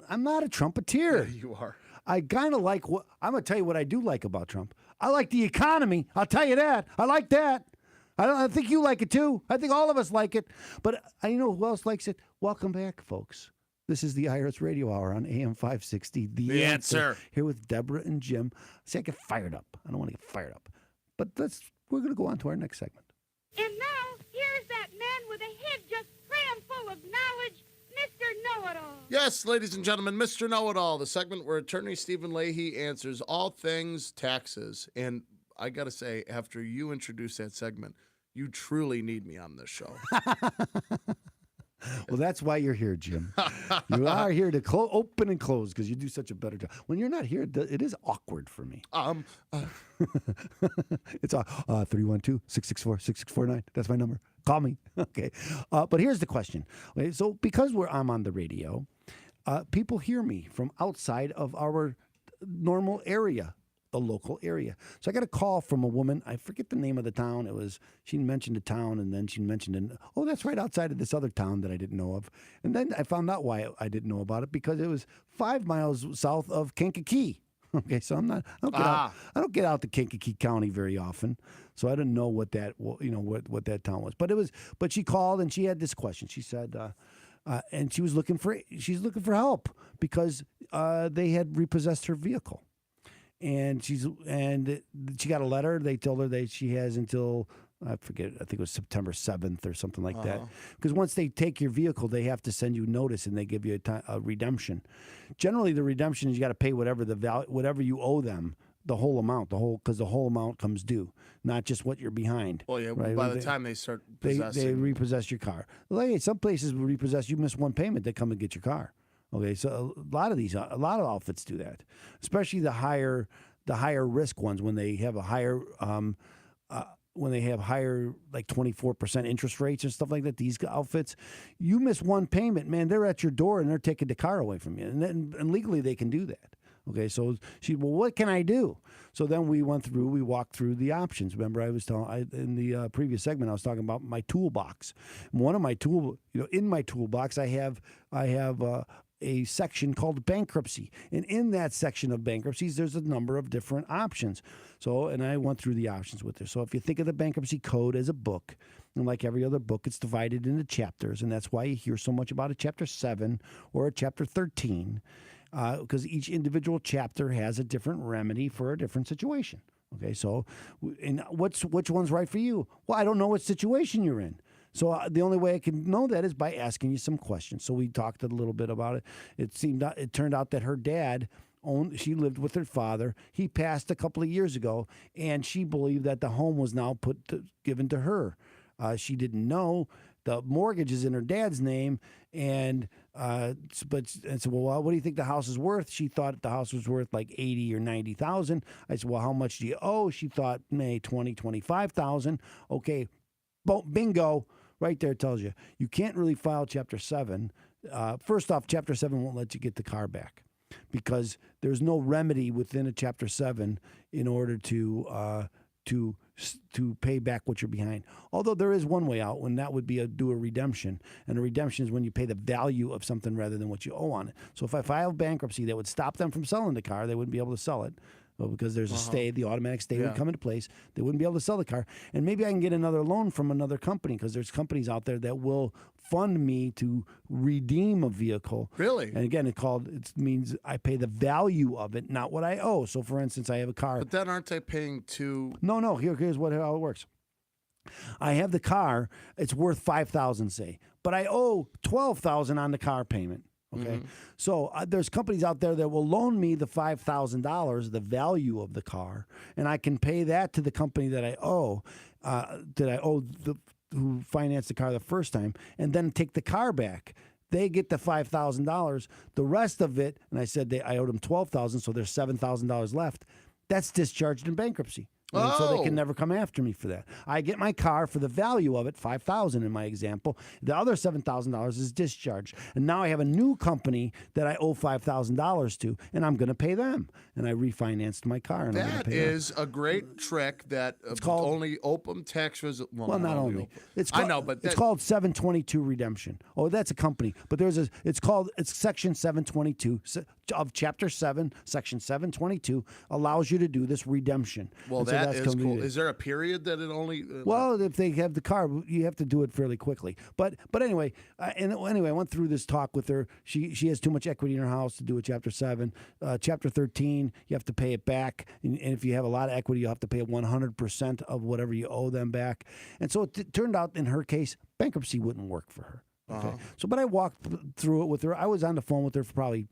I'm not a Trumpeteer. Yeah, you are. I kind of like what I'm gonna tell you what I do like about Trump. I like the economy. I'll tell you that. I like that. I think you like it too. I think all of us like it. But I know who else likes it. Welcome back, folks. This is the IRS Radio Hour on AM 560. The Answer. Here with Deborah and Jim. See, I get fired up. I don't want to get fired up. But we're going to go on to our next segment. And now, here's that man with a head just crammed full of knowledge, Mr. Know-It-All. Yes, ladies and gentlemen, Mr. Know-It-All, the segment where attorney Stephen Leahy answers all things taxes. And I got to say, after you introduce that segment, you truly need me on this show. Well, that's why you're here, Jim. You are here to open and close because you do such a better job. When you're not here, it is awkward for me. It's 312-664-6649. That's my number. Call me. Okay. But here's the question. Okay, so because I'm on the radio, people hear me from outside of our normal area, the local area. So I got a call from a woman. I forget the name of the town. She mentioned a town, and then she mentioned that's right outside of this other town that I didn't know of. And then I found out why I didn't know about it, because it was 5 miles south of Kankakee. Okay, so I don't get out to Kankakee County very often, so I didn't know what that what town was. But she called and she had this question. She said, and she's looking for help because they had repossessed her vehicle. And she got a letter. They told her that she has until, I forget, I think it was September 7th or something like that. Because once they take your vehicle, they have to send you notice and they give you a redemption. Generally, the redemption is you got to pay whatever you owe them, the whole amount, because the whole amount comes due, not just what you're behind. Well, yeah, right? by the time they start possessing. They repossess your car. Like, some places will repossess, you miss one payment, they come and get your car. Okay, so a lot of outfits do that, especially the higher risk ones when they have a higher like 24% interest rates and stuff like that. These outfits, you miss one payment, man, they're at your door and they're taking the car away from you, and legally they can do that. Okay, so what can I do? So then we walked through the options. Remember, I was in the previous segment, I was talking about my toolbox. One of my in my toolbox, I have a section called bankruptcy. And in that section of bankruptcies, there's a number of different options. So, and I went through the options with her. So if you think of the bankruptcy code as a book, and like every other book, it's divided into chapters. And that's why you hear so much about a chapter 7 or a chapter 13, because each individual chapter has a different remedy for a different situation. Okay, so and which one's right for you? Well, I don't know what situation you're in. So the only way I can know that is by asking you some questions. So we talked a little bit about it. It turned out that her dad she lived with her father. He passed a couple of years ago, and she believed that the home was now given to her. She didn't know the mortgage is in her dad's name, and said, well, what do you think the house is worth? She thought the house was worth like 80 or 90,000. I said, well, how much do you owe? She thought, 25,000. Okay, bingo. Right there tells you. You can't really file Chapter 7. First off, Chapter 7 won't let you get the car back because there's no remedy within a Chapter 7 in order to pay back what you're behind. Although there is one way out, when that would be do a redemption. And a redemption is when you pay the value of something rather than what you owe on it. So if I file bankruptcy, that would stop them from selling the car. They wouldn't be able to sell it. Well, because there's a stay, the automatic stay would come into place. They wouldn't be able to sell the car. And maybe I can get another loan from another company because there's companies out there that will fund me to redeem a vehicle. Really? And again, it means I pay the value of it, not what I owe. So, for instance, I have a car. But then aren't they paying to? No. Here's how it works. I have the car. It's worth $5,000, say, but I owe $12,000 on the car payment. Okay, so there's companies out there that will loan me the $5,000, the value of the car, and I can pay that to the company that I owe, who financed the car the first time, and then take the car back. They get the $5,000. The rest of it, and I said I owed them $12,000, so there's $7,000 left. That's discharged in bankruptcy. And so they can never come after me for that. I get my car for the value of it, $5,000 in my example. The other $7,000 is discharged, and now I have a new company that I owe $5,000 to, and I'm going to pay them. And I refinanced my car. And That is a great trick that it's called only open tax resolution. Well, not only it's I know, but it's called 722 redemption. Oh, that's a company, but it's Section 722 of Chapter 7, Section 722 allows you to do this redemption. Well, that is cool. Is there a period that it only? Well, if they have the car, you have to do it fairly quickly. But anyway, I went through this talk with her. She has too much equity in her house to do a Chapter 7. Chapter 13, you have to pay it back, and if you have a lot of equity, you have to pay 100% of whatever you owe them back. And so it turned out in her case, bankruptcy wouldn't work for her. Okay, but I walked through it with her. I was on the phone with her for probably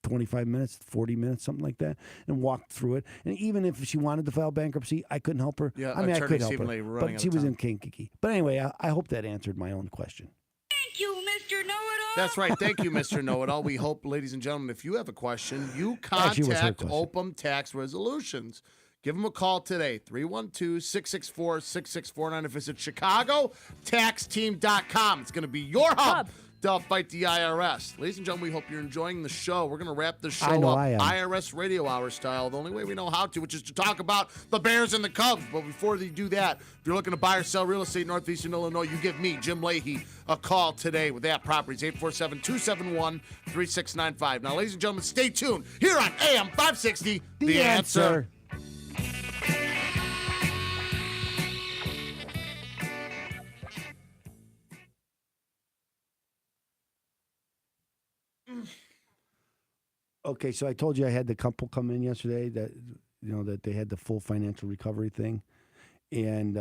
25 minutes, 40 minutes, something like that, and walked through it. And even if she wanted to file bankruptcy, I couldn't help her. Yeah, I mean, I could help Stephen her, Lee, but she was in Kankakee. But anyway, I hope that answered my own question. Thank you, Mr. Know-It-All. That's right. Thank you, Mr. Know-It-All. We hope, ladies and gentlemen, if you have a question, you Actually, it was her contact question. Open Tax Resolutions. Give them a call today, 312-664-6649, or visit ChicagoTaxTeam.com. It's going to be your hub to fight the IRS. Ladies and gentlemen, we hope you're enjoying the show. We're going to wrap the show up I am. IRS Radio Hour style, the only way we know how to, which is to talk about the Bears and the Cubs. But before they do that, if you're looking to buy or sell real estate in Northeastern Illinois, you give me, Jim Leahy, a call today with that properties, 847-271-3695. Now, ladies and gentlemen, stay tuned here on AM 560, The Answer. Okay, so I told you I had the couple come in yesterday that that they had the full financial recovery thing, and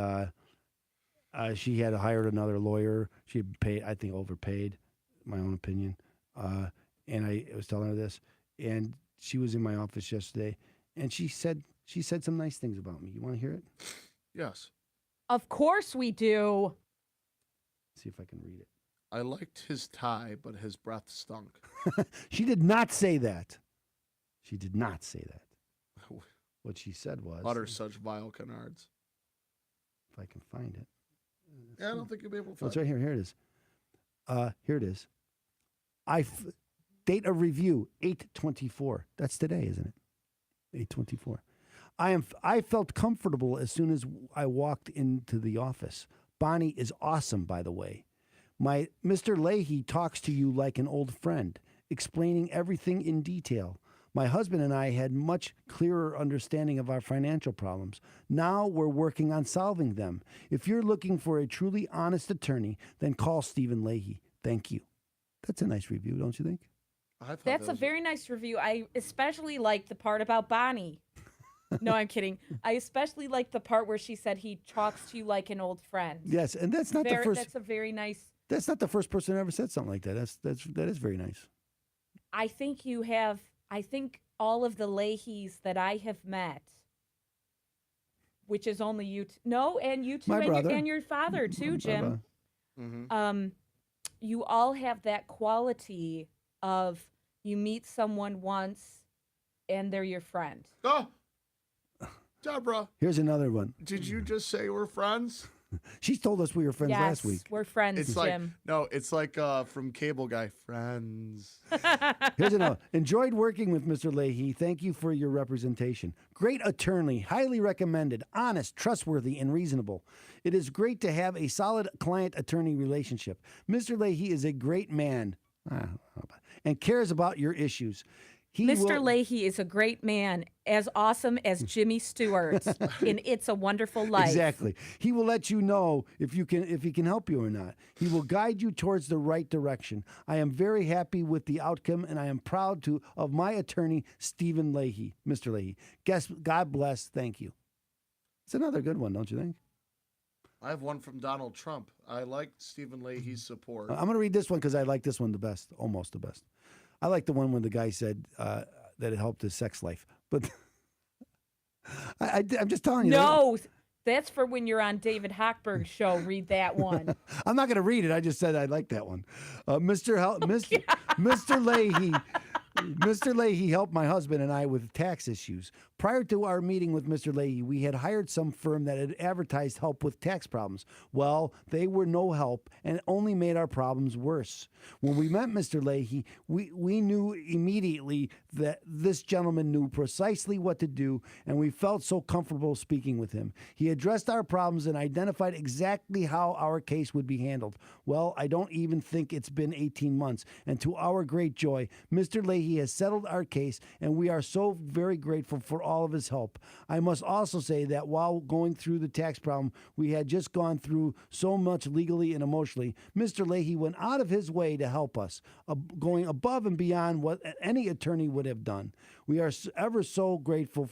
she had hired another lawyer. She had paid, I think, overpaid, my own opinion. And I was telling her this, and she was in my office yesterday, and she said some nice things about me. You want to hear it? Yes. Of course we do. See if I can read it. I liked his tie, but his breath stunk. She did not say that. She did not say that. What she said was... Utter such vile canards. If I can find it. Yeah, I don't think you'll be able to Oh, find it's right here. Here it is. Here it is. Date of review, 8/24. That's today, isn't it? 8/24. I felt comfortable as soon as I walked into the office. Bonnie is awesome, by the way. My Mr. Leahy talks to you like an old friend, explaining everything in detail. My husband and I had much clearer understanding of our financial problems. Now we're working on solving them. If you're looking for a truly honest attorney, then call Stephen Leahy. Thank you. That's a nice review, don't you think? That's a very nice review. I especially like the part about Bonnie. No, I'm kidding. I especially like the part where she said he talks to you like an old friend. Yes, and that's not the first. That's a very nice. That's not the first person who ever said something like that. That is very nice. I think you have. I think all of the Leahys that I have met, which is only you. No, and you two, My brother. and your father too, Jim. Mm-hmm. You all have that quality of you meet someone once, and they're your friend. Oh, Deborah, Here's another one. did you just say we're friends? She told us we were friends Yes, last week. we're friends, It's Jim. it's like from Cable Guy, Friends. Here's another. Enjoyed working with Mr. Leahy. Thank you for your representation. Great attorney, highly recommended, honest, trustworthy, and reasonable. It is great to have a solid client-attorney relationship. Mr. Leahy is a great man and cares about your issues. Mr. Leahy is a great man, as awesome as Jimmy Stewart in It's a Wonderful Life. Exactly. He will let you know if he can help you or not. He will guide you towards the right direction. I am very happy with the outcome, and I am proud of my attorney, Stephen Leahy, Mr. Leahy. God bless. Thank you. It's another good one, don't you think? I have one from Donald Trump. I like Stephen Leahy's support. I'm going to read this one because I like this one the best, almost the best. I like the one when the guy said that it helped his sex life. But I'm just telling you. No, that's for when you're on David Hochberg's show. Read that one. I'm not going to read it. I just said I like that one. Mr. Leahy. Mr. Leahy helped my husband and I with tax issues. Prior to our meeting with Mr. Leahy, we had hired some firm that had advertised help with tax problems. Well, they were no help and only made our problems worse. When we met Mr. Leahy, we knew immediately that this gentleman knew precisely what to do, and we felt so comfortable speaking with him. He addressed our problems and identified exactly how our case would be handled. Well, I don't even think it's been 18 months, and to our great joy, Mr. Leahy has settled our case, and we are so very grateful for all of his help. I must also say that while going through the tax problem we had just gone through so much legally and emotionally, Mr. Leahy went out of his way to help us, going above and beyond what any attorney would have done. We are ever so grateful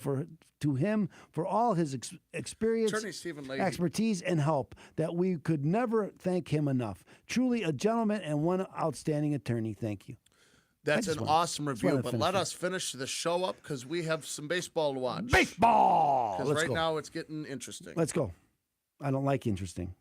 to him for all his experience, Attorney Stephen Leahy. expertise, and help that we could never thank him enough. Truly a gentleman and one outstanding attorney. Thank you. That's an awesome review, but let us finish the show up because we have some baseball to watch. Baseball! Because Let's right go. now it's getting interesting. Let's go. I don't like interesting.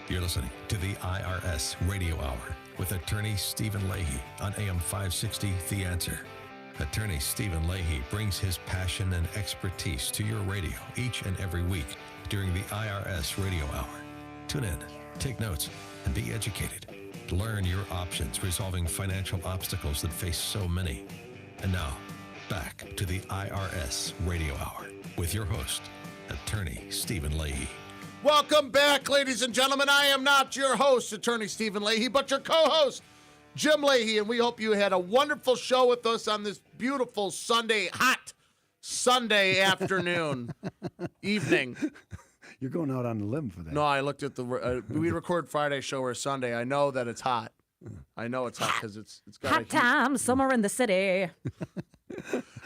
You're listening to the IRS Radio Hour with attorney Stephen Leahy on AM 560, The Answer. Attorney Stephen Leahy brings his passion and expertise to your radio each and every week during the IRS Radio Hour. Tune in, take notes, and be educated. Learn your options resolving financial obstacles that face so many. And now, back to the IRS Radio Hour with your host, attorney Stephen Leahy. Welcome back, ladies and gentlemen. I am not your host, Attorney Stephen Leahy, but your co-host, Jim Leahy, and we hope you had a wonderful show with us on this beautiful hot Sunday afternoon, evening. You're going out on a limb for that. No, I looked at we record Friday show or Sunday. I know that it's hot. I know it's hot because it's got Hot time, summer in the city.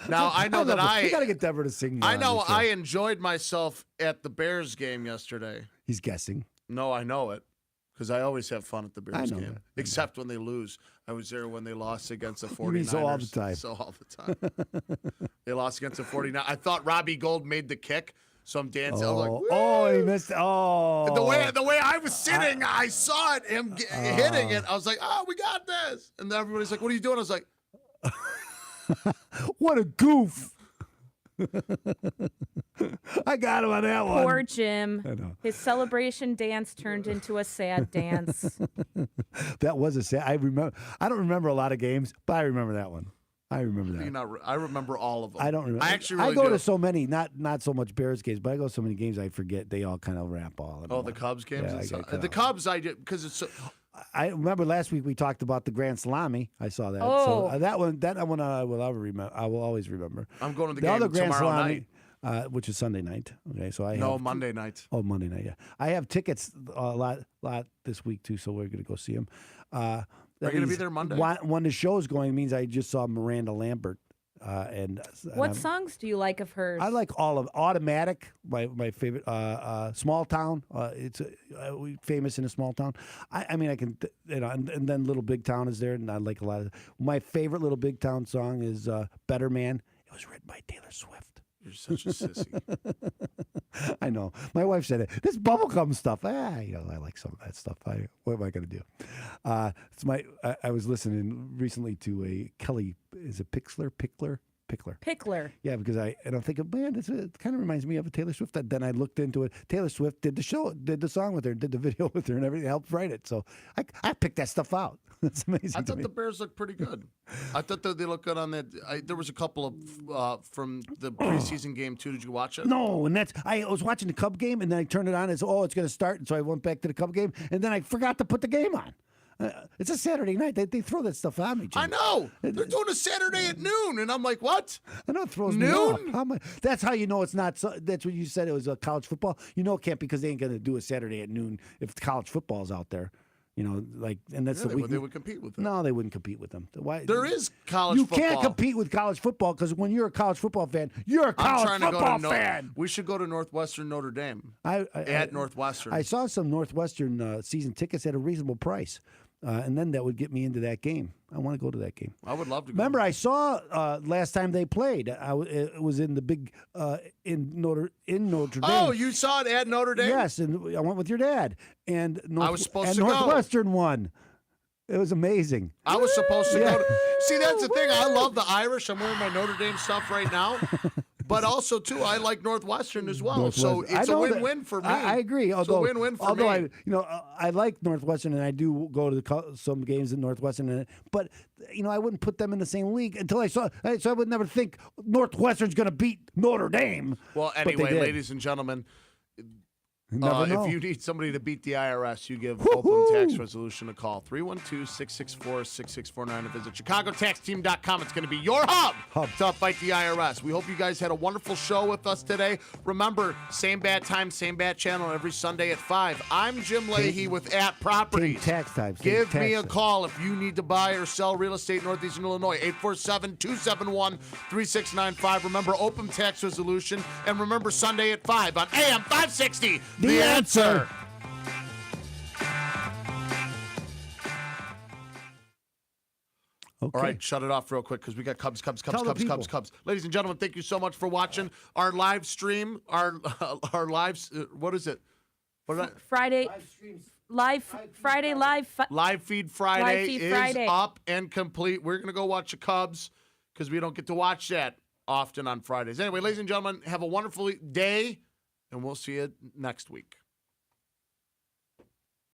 Now I know that you got to get Deborah to sing. I know I enjoyed myself at the Bears game yesterday. He's guessing. No, I know it Because I always have fun at the Bears know game, that. except when they lose. I was there when they lost against the 49ers. You mean so all the time. So all the time. They lost against the 49ers. I thought Robbie Gould made the kick, so I'm dancing. I was like, oh, he missed. Oh, the way I was sitting, I saw it, him hitting it. I was like, oh, we got this. And then everybody's like, what are you doing? I was like, what a goof. I got him on that one. Poor Jim. I know. His celebration dance turned into a sad dance. That was a sad. I remember. I don't remember a lot of games, but I remember that one. I remember that. I remember all of them. I don't remember. I actually really I go do. to so many, not so much Bears games, but I go to so many games I forget. They all kind of wrap all. Oh, the Cubs games? Yeah, the Cubs, I did, because it's so. I remember last week we talked about the Grand Salami. I saw that. Oh. So that one I will ever remember. I will always remember. I'm going to the The game other Grand tomorrow Salami, night. which is Sunday night. Okay, so I No, have Monday night. Oh, Monday night. Yeah, I have tickets a lot this week too. So we're gonna go see them. Are you gonna be there Monday? When the show's going means I just saw Miranda Lambert. And What songs do you like of hers? I like all of Automatic, my favorite. Small Town, it's famous in a small town. I mean, I can, and then Little Big Town is there, and I like a lot of. My favorite Little Big Town song is Better Man. It was written by Taylor Swift. You're such a sissy. I know. My wife said it. This bubblegum stuff. I like some of that stuff. What am I going to do? I was listening recently to a Kelly. Is it Pickler? Pickler. Yeah, because I'm thinking, man, it kind of reminds me of a Taylor Swift. Then I looked into it. Taylor Swift did the song with her, did the video with her, and everything. Helped write it. So I picked that stuff out. It's amazing. I thought the Bears looked pretty good. I thought that they looked good on that. There was a couple of from the preseason game too. Did you watch it? No, and I was watching the Cub game, and then I turned it on. It's going to start, and so I went back to the Cub game, and then I forgot to put the game on. It's a Saturday night. They throw that stuff on me, Jim. I know. They're doing a Saturday at noon, and I'm like, what? I know it throws noon? me off. That's how you know it's not. That's what you said. It was college football. You know it can't because they ain't going to do a Saturday at noon if college football's out there. And that's the week. They would compete with them. No, they wouldn't compete with them. Why? There is college football. You can't compete with college football because when you're a college football fan, you're a college football fan. We should go to Northwestern Notre Dame. At Northwestern. I saw some Northwestern season tickets at a reasonable price. And then that would get me into that game. I want to go to that game. I would love to go. Remember, I saw last time they played. It was in the big in Notre Dame. Oh, you saw it at Notre Dame? Yes, and I went with your dad. And I was supposed to Northwestern won. It was amazing. I was supposed to go. See, that's the thing. I love the Irish. I'm wearing my Notre Dame stuff right now. But also, too, I like Northwestern as well. So it's a win-win for me. I agree. It's a win-win for me. I like Northwestern, and I do go to some games at Northwestern. But I wouldn't put them in the same league until I saw. So I would never think Northwestern's going to beat Notre Dame. Well, anyway, ladies and gentlemen. If you need somebody to beat the IRS, you give Open Tax Resolution a call. 312-664-6649 to visit ChicagoTaxTeam.com. It's going to be your hub to fight the IRS. We hope you guys had a wonderful show with us today. Remember, same bad time, same bad channel every Sunday at 5. I'm Jim Leahy with At Properties. Tax time. Give me a call if you need to buy or sell real estate in Northeastern Illinois. 847-271-3695. Remember, Open Tax Resolution. And remember, Sunday at 5 on AM 560. The answer. Okay. All right, shut it off real quick because we got Cubs. Ladies and gentlemen, thank you so much for watching our live stream. Our lives. What is it? Friday. Live feed Friday is up and complete. We're gonna go watch the Cubs because we don't get to watch that often on Fridays. Anyway, ladies and gentlemen, have a wonderful day. And we'll see you next week.